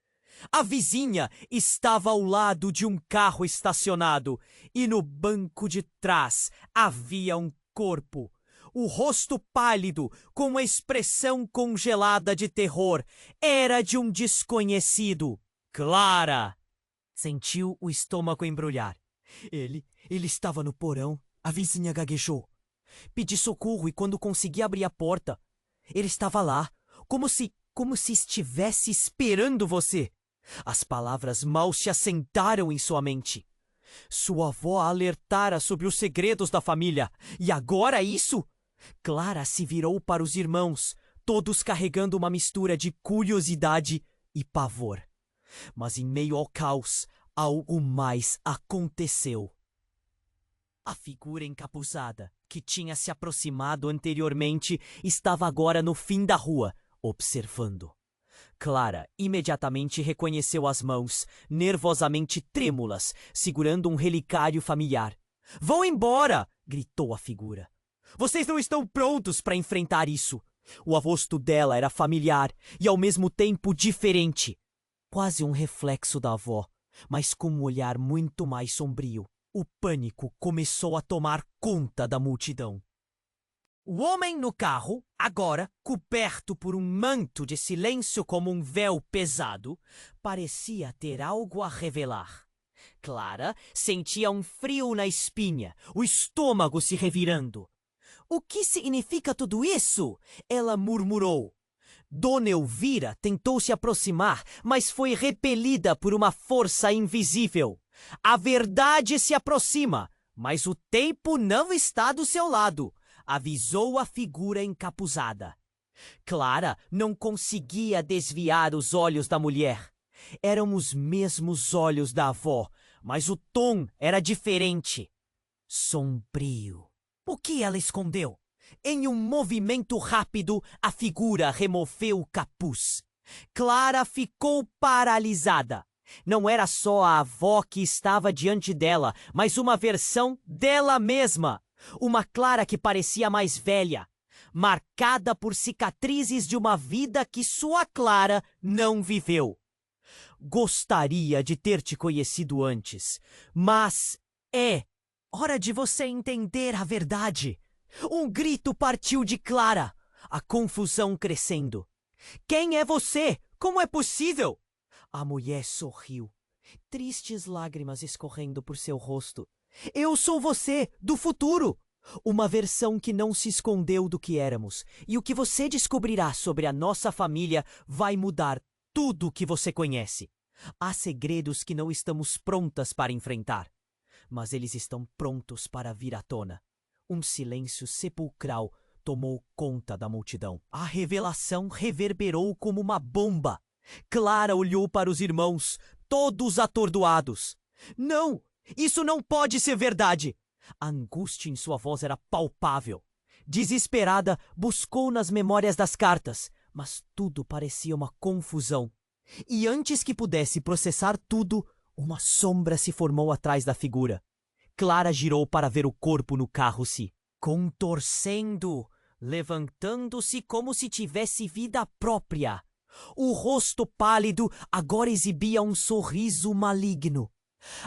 [SPEAKER 1] A vizinha estava ao lado de um carro estacionado e no banco de trás havia um corpo. O rosto pálido, com uma expressão congelada de terror, era de um desconhecido. Clara! Sentiu o estômago embrulhar. Ele estava no porão. A vizinha gaguejou. Pedi socorro e quando consegui abrir a porta, ele estava lá, como se estivesse esperando você. As palavras mal se assentaram em sua mente. Sua avó a alertara sobre os segredos da família. E agora isso? Clara se virou para os irmãos, todos carregando uma mistura de curiosidade e pavor. Mas em meio ao caos, algo mais aconteceu. A figura encapuzada, que tinha se aproximado anteriormente, estava agora no fim da rua, observando. Clara imediatamente reconheceu as mãos, nervosamente trêmulas, segurando um relicário familiar. — Vão embora! Gritou a figura. Vocês não estão prontos para enfrentar isso. O rosto dela era familiar e ao mesmo tempo diferente. Quase um reflexo da avó, mas com um olhar muito mais sombrio. O pânico começou a tomar conta da multidão. O homem no carro, agora coberto por um manto de silêncio como um véu pesado, parecia ter algo a revelar. Clara sentia um frio na espinha, o estômago se revirando. — O que significa tudo isso? Ela murmurou. Dona Elvira tentou se aproximar, mas foi repelida por uma força invisível. A verdade se aproxima, mas o tempo não está do seu lado, avisou a figura encapuzada. Clara não conseguia desviar os olhos da mulher. Eram os mesmos olhos da avó, mas o tom era diferente. Sombrio. O que ela escondeu? Em um movimento rápido, a figura removeu o capuz. Clara ficou paralisada. Não era só a avó que estava diante dela, mas uma versão dela mesma. Uma Clara que parecia mais velha, marcada por cicatrizes de uma vida que sua Clara não viveu. Gostaria de ter te conhecido antes, mas é hora de você entender a verdade. Um grito partiu de Clara, a confusão crescendo. Quem é você? Como é possível? A mulher sorriu, tristes lágrimas escorrendo por seu rosto. Eu sou você, do futuro! Uma versão que não se escondeu do que éramos. E o que você descobrirá sobre a nossa família vai mudar tudo o que você conhece. Há segredos que não estamos prontas para enfrentar, mas eles estão prontos para vir à tona. Um silêncio sepulcral tomou conta da multidão. A revelação reverberou como uma bomba. Clara olhou para os irmãos, todos atordoados. Não! Isso não pode ser verdade! A angústia em sua voz era palpável. Desesperada, buscou nas memórias das cartas, mas tudo parecia uma confusão. E antes que pudesse processar tudo, uma sombra se formou atrás da figura. Clara girou para ver o corpo no carro se contorcendo, levantando-se como se tivesse vida própria. O rosto pálido agora exibia um sorriso maligno.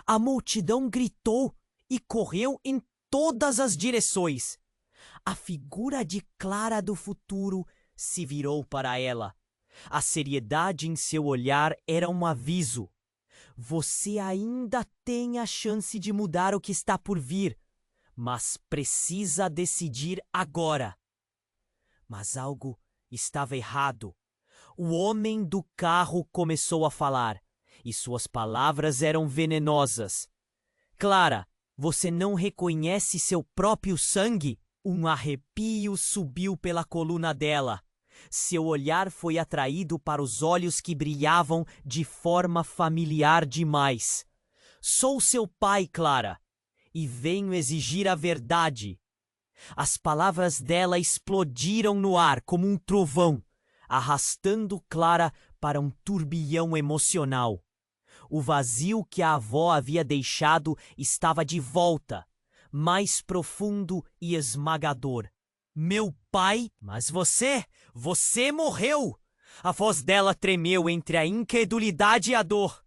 [SPEAKER 1] A multidão gritou e correu em todas as direções. A figura de Clara do futuro se virou para ela. A seriedade em seu olhar era um aviso. Você ainda tem a chance de mudar o que está por vir, mas precisa decidir agora. Mas algo estava errado. O homem do carro começou a falar. e suas palavras eram venenosas. Clara, você não reconhece seu próprio sangue? Um arrepio subiu pela coluna dela. Seu olhar foi atraído para os olhos que brilhavam de forma familiar demais. Sou seu pai, Clara, e venho exigir a verdade. As palavras dela explodiram no ar como um trovão, arrastando Clara para um turbilhão emocional. O vazio que a avó havia deixado estava de volta, mais profundo e esmagador. Meu pai? Mas você morreu! A voz dela tremeu entre a incredulidade e a dor.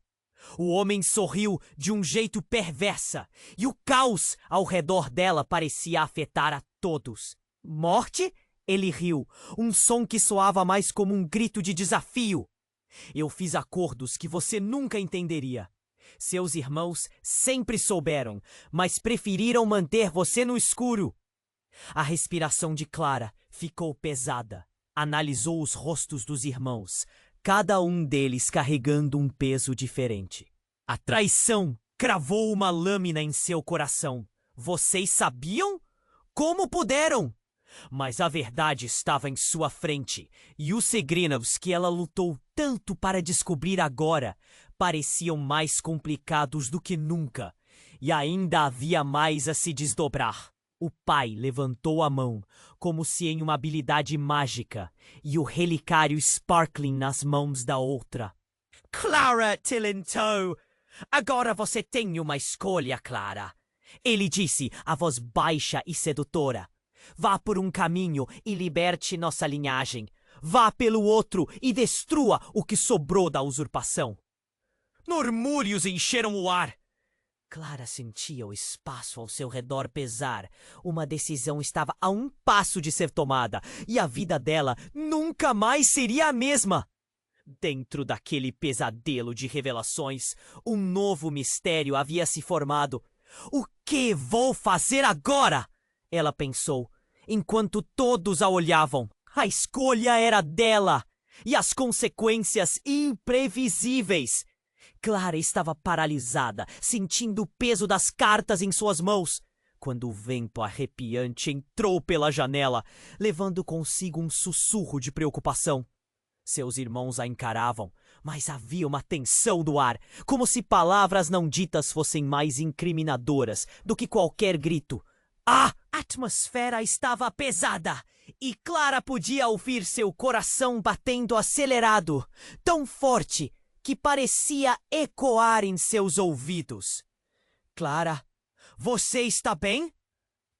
[SPEAKER 1] O homem sorriu de um jeito perversa, e o caos ao redor dela parecia afetar a todos. Morte? Ele riu, um som que soava mais como um grito de desafio. Eu fiz acordos que você nunca entenderia. Seus irmãos sempre souberam, mas preferiram manter você no escuro. A respiração de Clara ficou pesada. Analisou os rostos dos irmãos, cada um deles carregando um peso diferente. A traição cravou uma lâmina em seu coração. Vocês sabiam? Como puderam? Mas a verdade estava em sua frente, e os segredos que ela lutou tanto para descobrir agora pareciam mais complicados do que nunca, e ainda havia mais a se desdobrar. O pai levantou a mão, como se em uma habilidade mágica, e o relicário sparkling nas mãos da outra. Clara Tillintoe! Agora você tem uma escolha, Clara. Ele disse, a voz baixa e sedutora. Vá por um caminho e liberte nossa linhagem. Vá pelo outro e destrua o que sobrou da usurpação. Murmúrios encheram o ar. Clara sentia o espaço ao seu redor pesar. Uma decisão estava a um passo de ser tomada, e a vida dela nunca mais seria a mesma. Dentro daquele pesadelo de revelações, um novo mistério havia se formado. O que vou fazer agora? Ela pensou, enquanto todos a olhavam. A escolha era dela, e as consequências imprevisíveis. Clara estava paralisada, sentindo o peso das cartas em suas mãos, quando o vento arrepiante entrou pela janela, levando consigo um sussurro de preocupação. Seus irmãos a encaravam, mas havia uma tensão no ar, como se palavras não ditas fossem mais incriminadoras do que qualquer grito. A atmosfera estava pesada, e Clara podia ouvir seu coração batendo acelerado, tão forte que parecia ecoar em seus ouvidos. Clara, você está bem?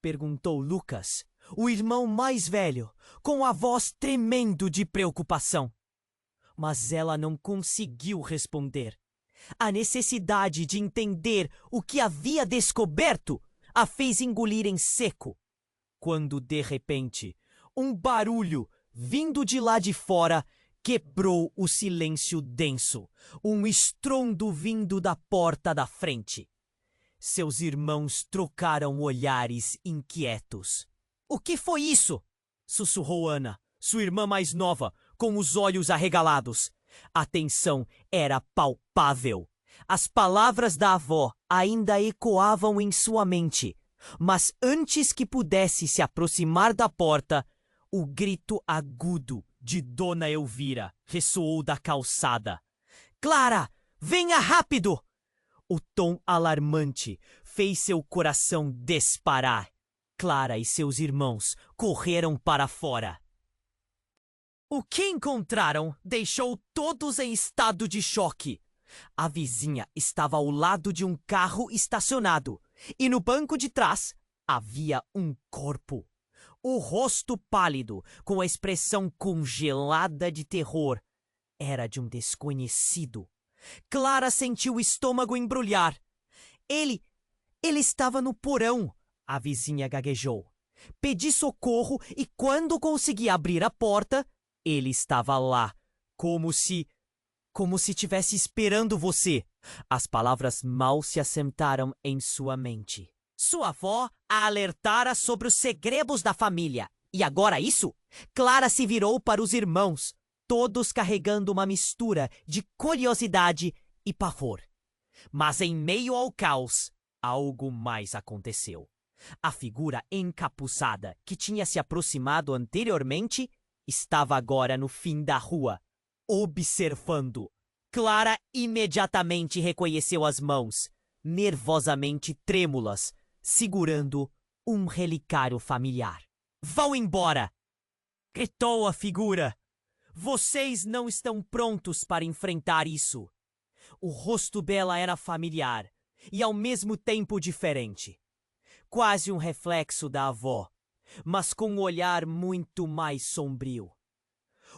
[SPEAKER 1] Perguntou Lucas, o irmão mais velho, com a voz tremendo de preocupação. Mas ela não conseguiu responder. A necessidade de entender o que havia descoberto a fez engolir em seco. Quando, de repente, um barulho vindo de lá de fora quebrou o silêncio denso, um estrondo vindo da porta da frente. Seus irmãos trocaram olhares inquietos. O que foi isso? Sussurrou Ana, sua irmã mais nova, com os olhos arregalados. A tensão era palpável. As palavras da avó ainda ecoavam em sua mente, mas antes que pudesse se aproximar da porta, o grito agudo de Dona Elvira ressoou da calçada. Clara, venha rápido! O tom alarmante fez seu coração disparar. Clara e seus irmãos correram para fora. O que encontraram deixou todos em estado de choque. A vizinha estava ao lado de um carro estacionado, e no banco de trás havia um corpo. O rosto pálido, com a expressão congelada de terror, era de um desconhecido. Clara sentiu o estômago embrulhar. Ele estava no porão, a vizinha gaguejou. Pedi socorro e quando consegui abrir a porta, ele estava lá, como se tivesse esperando você. As palavras mal se assentaram em sua mente. Sua avó a alertara sobre os segredos da família. E agora isso? Clara se virou para os irmãos, todos carregando uma mistura de curiosidade e pavor. Mas em meio ao caos, algo mais aconteceu. A figura encapuçada que tinha se aproximado anteriormente estava agora no fim da rua, observando. Clara imediatamente reconheceu as mãos, nervosamente trêmulas, segurando um relicário familiar. "Vão embora!" gritou a figura. "Vocês não estão prontos para enfrentar isso." O rosto dela era familiar e ao mesmo tempo diferente. Quase um reflexo da avó, mas com um olhar muito mais sombrio.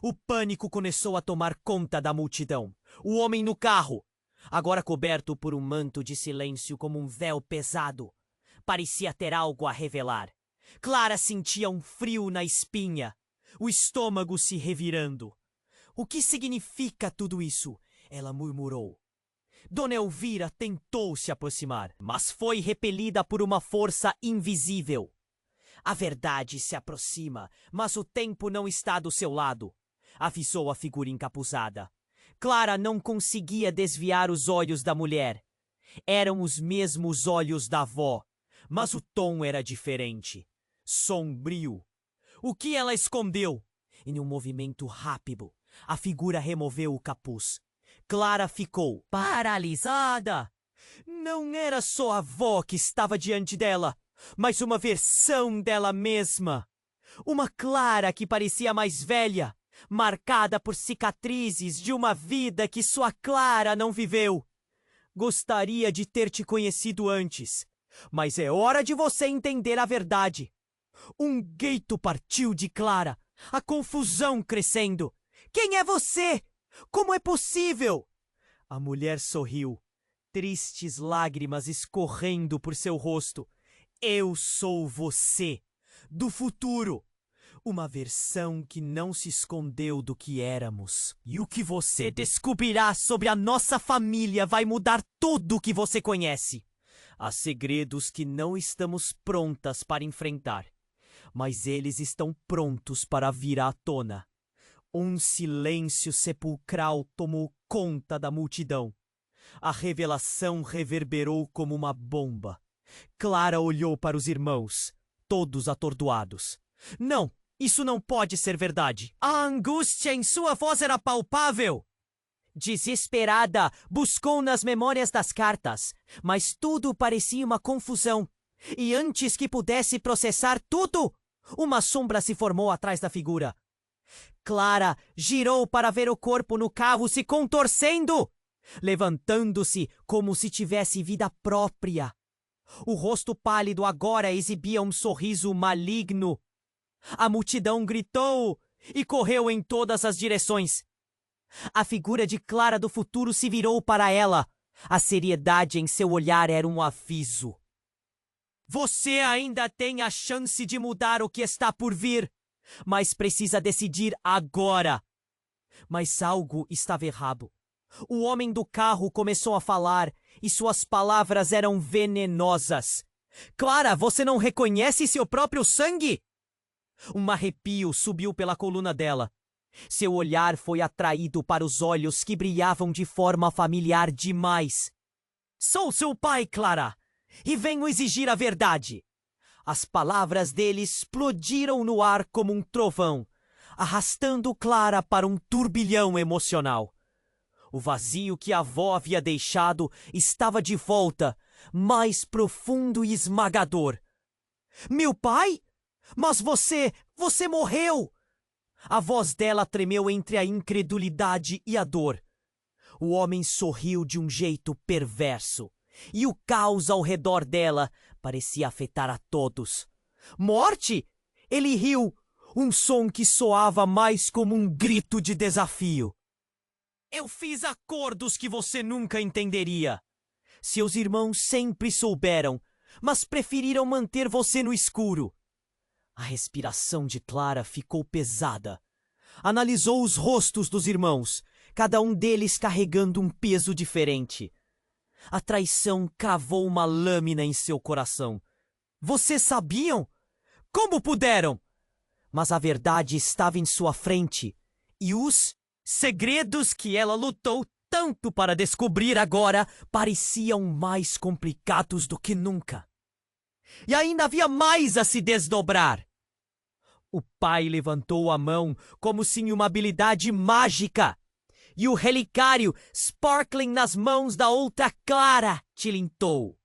[SPEAKER 1] O pânico começou a tomar conta da multidão. O homem no carro, agora coberto por um manto de silêncio como um véu pesado, parecia ter algo a revelar. Clara sentia um frio na espinha, o estômago se revirando. "O que significa tudo isso?" ela murmurou. Dona Elvira tentou se aproximar, mas foi repelida por uma força invisível. "A verdade se aproxima, mas o tempo não está do seu lado", avisou a figura encapuzada. Clara não conseguia desviar os olhos da mulher. Eram os mesmos olhos da avó, mas o tom era diferente, sombrio. O que ela escondeu? Em um movimento rápido, a figura removeu o capuz. Clara ficou paralisada. Não era só a avó que estava diante dela, mas uma versão dela mesma. Uma Clara que parecia mais velha, marcada por cicatrizes de uma vida que sua Clara não viveu. "Gostaria de ter te conhecido antes, mas é hora de você entender a verdade." Um grito partiu de Clara, a confusão crescendo. "Quem é você? Como é possível?" A mulher sorriu, tristes lágrimas escorrendo por seu rosto. "Eu sou você, do futuro. Uma versão que não se escondeu do que éramos. E o que você descobrirá sobre a nossa família vai mudar tudo o que você conhece. Há segredos que não estamos prontas para enfrentar, mas eles estão prontos para vir à tona." Um silêncio sepulcral tomou conta da multidão. A revelação reverberou como uma bomba. Clara olhou para os irmãos, todos atordoados. "Não, isso não pode ser verdade." A angústia em sua voz era palpável. Desesperada, buscou nas memórias das cartas, mas tudo parecia uma confusão. E antes que pudesse processar tudo, uma sombra se formou atrás da figura. Clara girou para ver o corpo no carro se contorcendo, levantando-se como se tivesse vida própria. O rosto pálido agora exibia um sorriso maligno. A multidão gritou e correu em todas as direções. A figura de Clara do futuro se virou para ela. A seriedade em seu olhar era um aviso. "Você ainda tem a chance de mudar o que está por vir, mas precisa decidir agora." Mas algo estava errado. O homem do carro começou a falar e suas palavras eram venenosas. "Clara, você não reconhece seu próprio sangue?" Um arrepio subiu pela coluna dela. Seu olhar foi atraído para os olhos que brilhavam de forma familiar demais. "Sou seu pai, Clara, e venho exigir a verdade." As palavras dele explodiram no ar como um trovão, arrastando Clara para um turbilhão emocional. O vazio que a avó havia deixado estava de volta, mais profundo e esmagador. "Meu pai? Mas você morreu!" A voz dela tremeu entre a incredulidade e a dor. O homem sorriu de um jeito perverso, e o caos ao redor dela parecia afetar a todos. "Morte?" Ele riu, um som que soava mais como um grito de desafio. "Eu fiz acordos que você nunca entenderia. Seus irmãos sempre souberam, mas preferiram manter você no escuro." A respiração de Clara ficou pesada. Analisou os rostos dos irmãos, cada um deles carregando um peso diferente. A traição cravou uma lâmina em seu coração. "Vocês sabiam? Como puderam?" Mas a verdade estava em sua frente, e os segredos que ela lutou tanto para descobrir agora, pareciam mais complicados do que nunca. E ainda havia mais a se desdobrar. O pai levantou a mão como se em uma habilidade mágica, e o relicário, sparkling nas mãos da outra Clara, tilintou.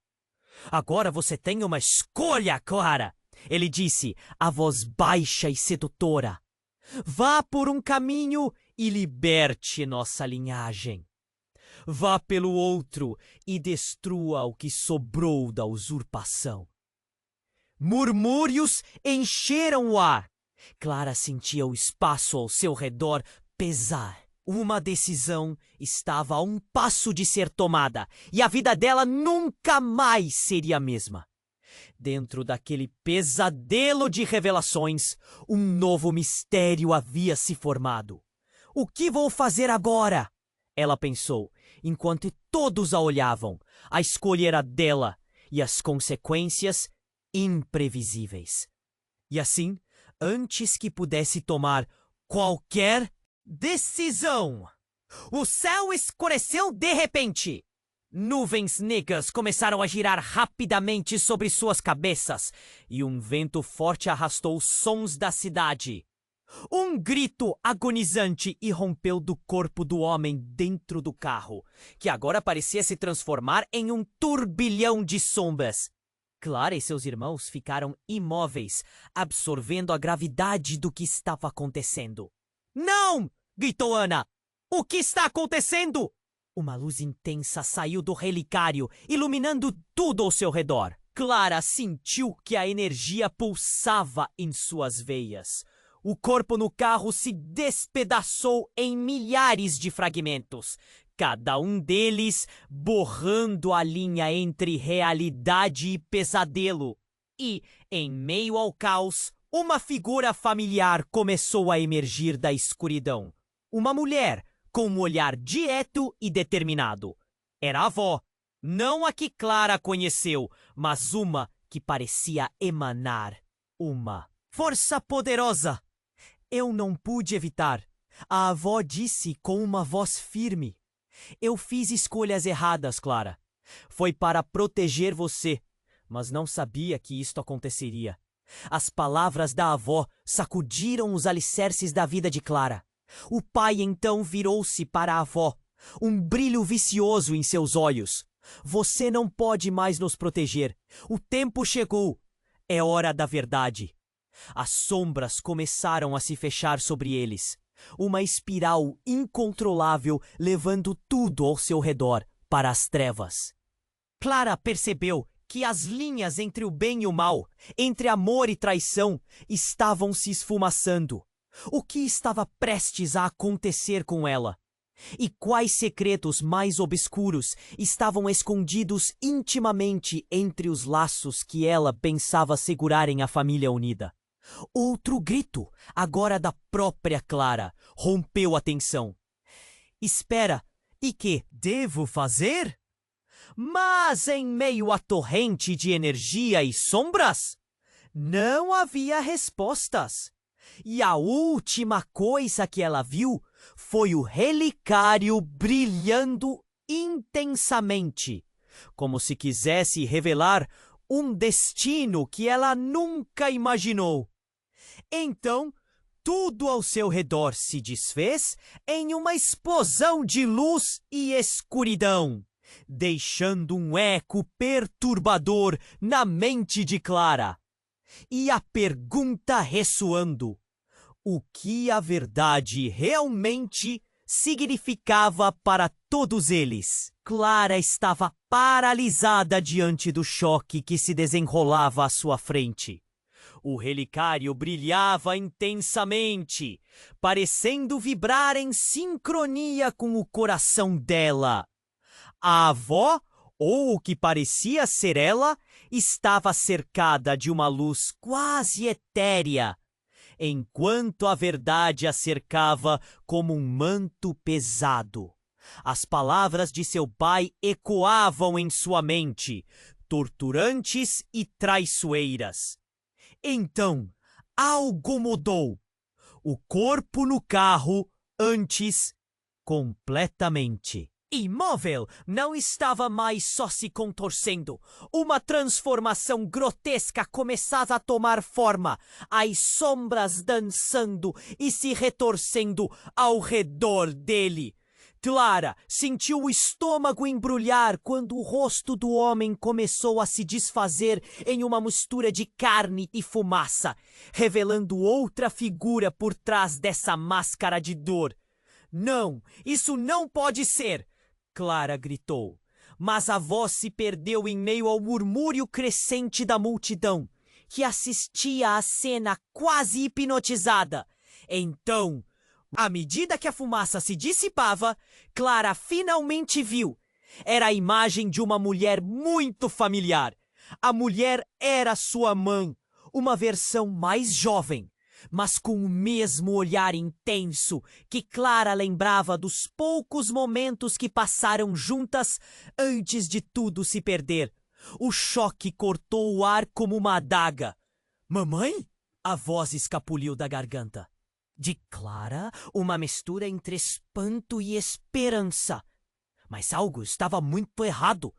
[SPEAKER 1] Agora você tem uma escolha, Clara, ele disse, a voz baixa e sedutora. Vá por um caminho e liberte nossa linhagem. Vá pelo outro e destrua o que sobrou da usurpação. Murmúrios encheram o ar. Clara sentia o espaço ao seu redor pesar. Uma decisão estava a um passo de ser tomada e a vida dela nunca mais seria a mesma. Dentro daquele pesadelo de revelações, um novo mistério havia se formado. O que vou fazer agora? Ela pensou, enquanto todos a olhavam. A escolha era dela e as consequências imprevisíveis. E assim, antes que pudesse tomar qualquer decisão, o céu escureceu de repente. Nuvens negras começaram a girar rapidamente sobre suas cabeças e um vento forte arrastou os sons da cidade. Um grito agonizante irrompeu do corpo do homem dentro do carro, que agora parecia se transformar em um turbilhão de sombras. Clara e seus irmãos ficaram imóveis, absorvendo a gravidade do que estava acontecendo. Não! Gritou Ana. O que está acontecendo? Uma luz intensa saiu do relicário, iluminando tudo ao seu redor. Clara sentiu que a energia pulsava em suas veias. O corpo no carro se despedaçou em milhares de fragmentos, cada um deles borrando a linha entre realidade e pesadelo. E, em meio ao caos, uma figura familiar começou a emergir da escuridão. Uma mulher com um olhar direto e determinado. Era a avó, não a que Clara conheceu, mas uma que parecia emanar uma força poderosa. Eu não pude evitar. A avó disse com uma voz firme. Eu fiz escolhas erradas, Clara. Foi para proteger você, mas não sabia que isto aconteceria. As palavras da avó sacudiram os alicerces da vida de Clara. O pai então virou-se para a avó, um brilho vicioso em seus olhos. Você não pode mais nos proteger. O tempo chegou. É hora da verdade. As sombras começaram a se fechar sobre eles. Uma espiral incontrolável levando tudo ao seu redor para as trevas. Clara percebeu que as linhas entre o bem e o mal, entre amor e traição, estavam se esfumaçando. O que estava prestes a acontecer com ela? E quais secretos mais obscuros estavam escondidos intimamente entre os laços que ela pensava segurar em a família unida? Outro grito, agora da própria Clara, rompeu a tensão. Espera, e que devo fazer? Mas em meio à torrente de energia e sombras, não havia respostas. E a última coisa que ela viu foi o relicário brilhando intensamente, como se quisesse revelar um destino que ela nunca imaginou. Então, tudo ao seu redor se desfez em uma explosão de luz e escuridão, deixando um eco perturbador na mente de Clara. E a pergunta ressoando: o que a verdade realmente significava para todos eles? Clara estava paralisada diante do choque que se desenrolava à sua frente. O relicário brilhava intensamente, parecendo vibrar em sincronia com o coração dela. A avó, ou o que parecia ser ela, estava cercada de uma luz quase etérea, enquanto a verdade a cercava como um manto pesado. As palavras de seu pai ecoavam em sua mente, torturantes e traiçoeiras. Então, algo mudou. O corpo no carro, antes, completamente Imóvel, não estava mais só se contorcendo. Uma transformação grotesca começava a tomar forma, as sombras dançando e se retorcendo ao redor dele. Clara sentiu o estômago embrulhar quando o rosto do homem começou a se desfazer em uma mistura de carne e fumaça, revelando outra figura por trás dessa máscara de dor. Não, isso não pode ser! Clara gritou, mas a voz se perdeu em meio ao murmúrio crescente da multidão, que assistia à cena quase hipnotizada. Então, à medida que a fumaça se dissipava, Clara finalmente viu. Era a imagem de uma mulher muito familiar. A mulher era sua mãe, uma versão mais jovem, mas com o mesmo olhar intenso que Clara lembrava dos poucos momentos que passaram juntas antes de tudo se perder. O choque cortou o ar como uma adaga. Mamãe? A voz escapuliu da garganta. De Clara, uma mistura entre espanto e esperança. Mas algo estava muito errado.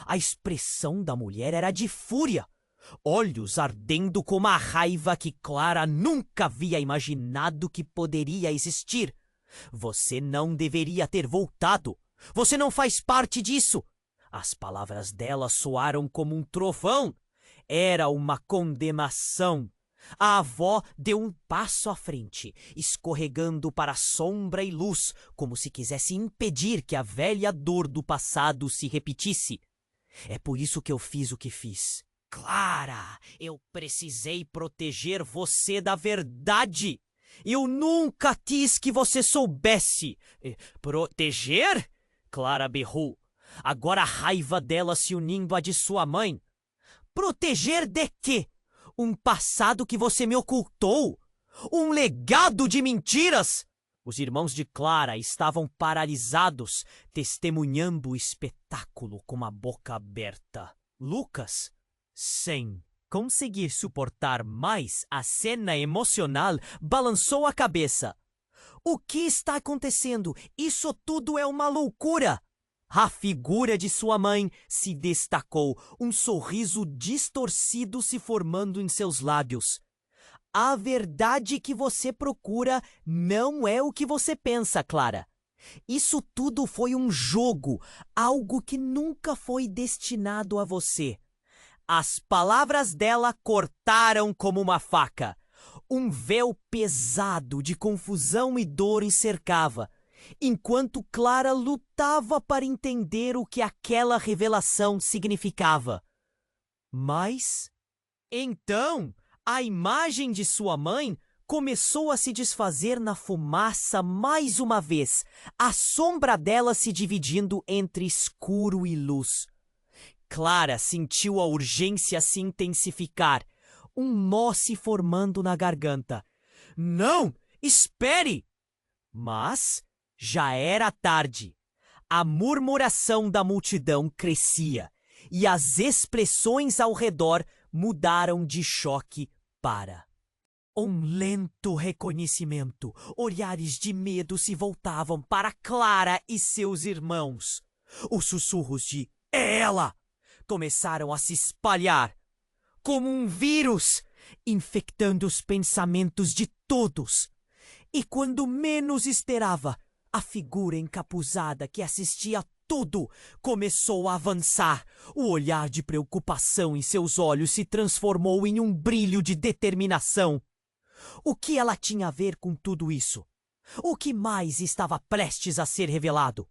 [SPEAKER 1] A expressão da mulher era de fúria. Olhos ardendo com uma raiva que Clara nunca havia imaginado que poderia existir. Você não deveria ter voltado. Você não faz parte disso. As palavras dela soaram como um trovão. Era uma condenação. A avó deu um passo à frente, escorregando para sombra e luz, como se quisesse impedir que a velha dor do passado se repetisse. É por isso que eu fiz o que fiz. Clara, eu precisei proteger você da verdade. Eu nunca quis que você soubesse. Proteger? Clara berrou, agora a raiva dela se unindo à de sua mãe. Proteger de quê? Um passado que você me ocultou? Um legado de mentiras? Os irmãos de Clara estavam paralisados, testemunhando o espetáculo com a boca aberta. Lucas, sem conseguir suportar mais a cena emocional, balançou a cabeça. O que está acontecendo? Isso tudo é uma loucura! A figura de sua mãe se destacou, um sorriso distorcido se formando em seus lábios. A verdade que você procura não é o que você pensa, Clara. Isso tudo foi um jogo, algo que nunca foi destinado a você. As palavras dela cortaram como uma faca. Um véu pesado de confusão e dor encercava, enquanto Clara lutava para entender o que aquela revelação significava. Mas, então, a imagem de sua mãe começou a se desfazer na fumaça mais uma vez, a sombra dela se dividindo entre escuro e luz. Clara sentiu a urgência se intensificar, um nó se formando na garganta. Não! Espere! Mas já era tarde. A murmuração da multidão crescia e as expressões ao redor mudaram de choque para um lento reconhecimento. Olhares de medo se voltavam para Clara e seus irmãos. Os sussurros de "é ela" começaram a se espalhar como um vírus, infectando os pensamentos de todos. E quando menos esperava, a figura encapuzada que assistia a tudo começou a avançar. O olhar de preocupação em seus olhos se transformou em um brilho de determinação. O que ela tinha a ver com tudo isso? O que mais estava prestes a ser revelado?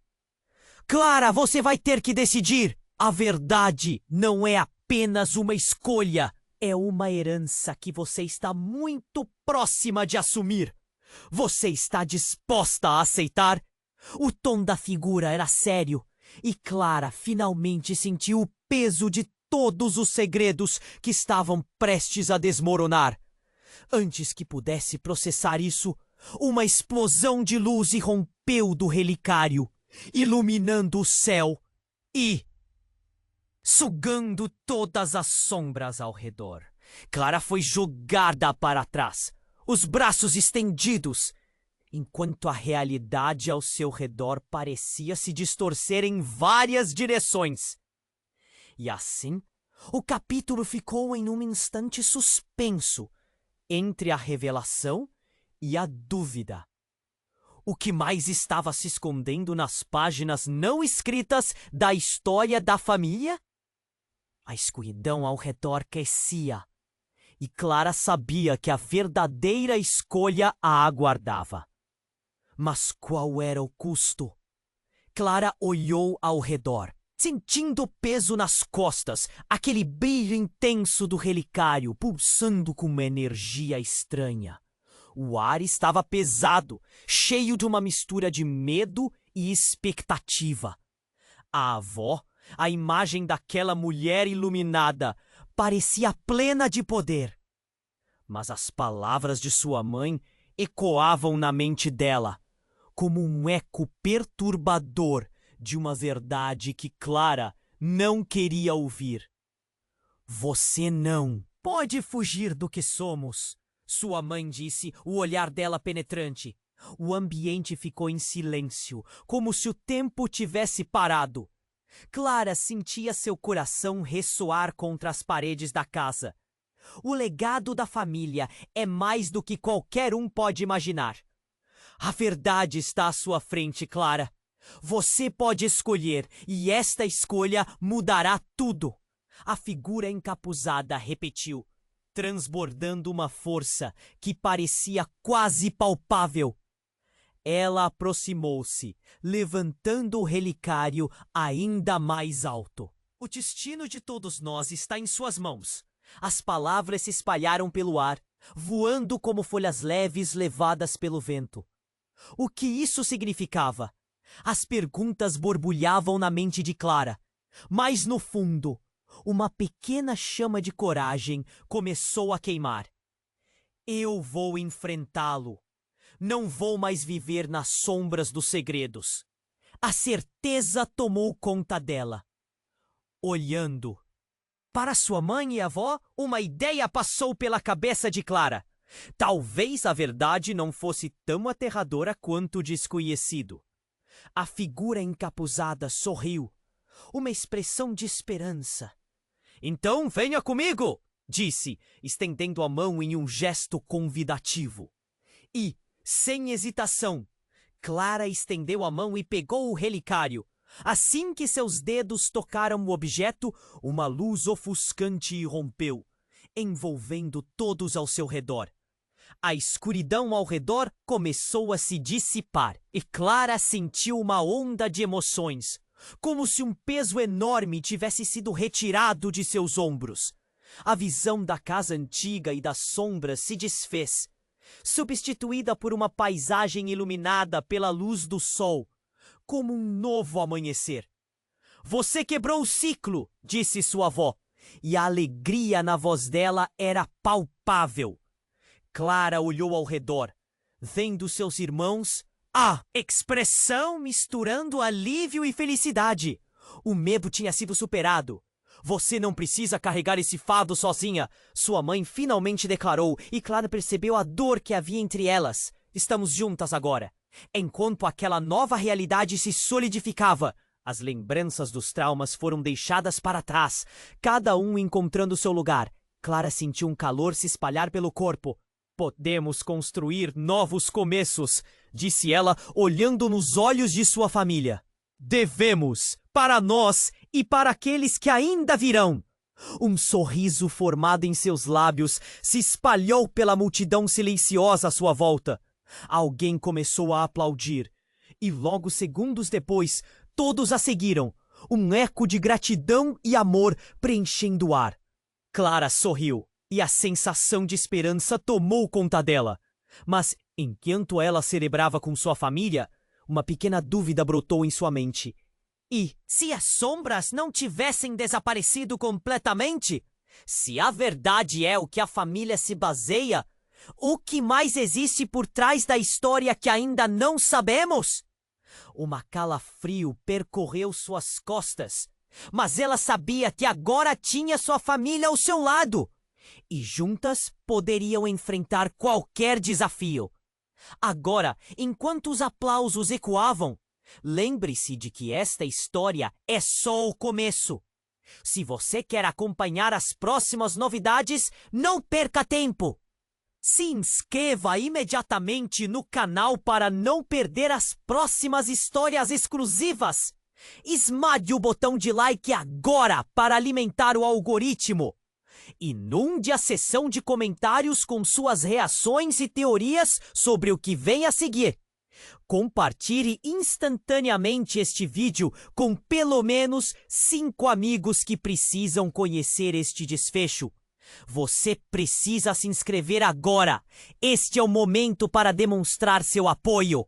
[SPEAKER 1] Clara, você vai ter que decidir! A verdade não é apenas uma escolha, é uma herança que você está muito próxima de assumir. Você está disposta a aceitar? O tom da figura era sério, e Clara finalmente sentiu o peso de todos os segredos que estavam prestes a desmoronar. Antes que pudesse processar isso, uma explosão de luz irrompeu do relicário, iluminando o céu e sugando todas as sombras ao redor. Clara foi jogada para trás, os braços estendidos, enquanto a realidade ao seu redor parecia se distorcer em várias direções. E assim, o capítulo ficou em um instante suspenso entre a revelação e a dúvida. O que mais estava se escondendo nas páginas não escritas da história da família? A escuridão ao redor crescia, e Clara sabia que a verdadeira escolha a aguardava. Mas qual era o custo? Clara olhou ao redor, sentindo o peso nas costas, aquele brilho intenso do relicário pulsando com uma energia estranha. O ar estava pesado, cheio de uma mistura de medo e expectativa. A avó, a imagem daquela mulher iluminada, parecia plena de poder. Mas as palavras de sua mãe ecoavam na mente dela, como um eco perturbador de uma verdade que Clara não queria ouvir. Você não pode fugir do que somos, sua mãe disse, o olhar dela penetrante. O ambiente ficou em silêncio, como se o tempo tivesse parado. Clara sentia seu coração ressoar contra as paredes da casa. O legado da família é mais do que qualquer um pode imaginar. A verdade está à sua frente, Clara. Você pode escolher, e esta escolha mudará tudo. A figura encapuzada repetiu, transbordando uma força que parecia quase palpável. Ela aproximou-se, levantando o relicário ainda mais alto. O destino de todos nós está em suas mãos. As palavras se espalharam pelo ar, voando como folhas leves levadas pelo vento. O que isso significava? As perguntas borbulhavam na mente de Clara, mas no fundo, uma pequena chama de coragem começou a queimar. Eu vou enfrentá-lo. Não vou mais viver nas sombras dos segredos. A certeza tomou conta dela. Olhando para sua mãe e avó, uma ideia passou pela cabeça de Clara. Talvez a verdade não fosse tão aterradora quanto o desconhecido. A figura encapuzada sorriu, uma expressão de esperança. Então venha comigo, disse, estendendo a mão em um gesto convidativo. E, sem hesitação, Clara estendeu a mão e pegou o relicário. Assim que seus dedos tocaram o objeto, uma luz ofuscante irrompeu, envolvendo todos ao seu redor. A escuridão ao redor começou a se dissipar e Clara sentiu uma onda de emoções, como se um peso enorme tivesse sido retirado de seus ombros. A visão da casa antiga e das sombras se desfez, substituída por uma paisagem iluminada pela luz do sol, como um novo amanhecer. Você quebrou o ciclo, disse sua avó, e a alegria na voz dela era palpável. Clara olhou ao redor, vendo seus irmãos, a expressão misturando alívio e felicidade. O medo tinha sido superado. Você não precisa carregar esse fardo sozinha, sua mãe finalmente declarou, e Clara percebeu a dor que havia entre elas. Estamos juntas agora. Enquanto aquela nova realidade se solidificava, as lembranças dos traumas foram deixadas para trás, cada um encontrando seu lugar. Clara sentiu um calor se espalhar pelo corpo. Podemos construir novos começos, disse ela, olhando nos olhos de sua família. Devemos, para nós e para aqueles que ainda virão. Um sorriso formado em seus lábios se espalhou pela multidão silenciosa à sua volta. Alguém começou a aplaudir, e logo segundos depois, todos a seguiram, um eco de gratidão e amor preenchendo o ar. Clara sorriu, e a sensação de esperança tomou conta dela. Mas, enquanto ela celebrava com sua família, uma pequena dúvida brotou em sua mente. E se as sombras não tivessem desaparecido completamente? Se a verdade é o que a família se baseia, o que mais existe por trás da história que ainda não sabemos? Uma calafrio percorreu suas costas, mas ela sabia que agora tinha sua família ao seu lado, e juntas poderiam enfrentar qualquer desafio. Agora, enquanto os aplausos ecoavam, lembre-se de que esta história é só o começo. Se você quer acompanhar as próximas novidades, não perca tempo! Se inscreva imediatamente no canal para não perder as próximas histórias exclusivas! Esmague o botão de like agora para alimentar o algoritmo! Inunde a seção de comentários com suas reações e teorias sobre o que vem a seguir. Compartilhe instantaneamente este vídeo com pelo menos 5 amigos que precisam conhecer este desfecho. Você precisa se inscrever agora. Este é o momento para demonstrar seu apoio.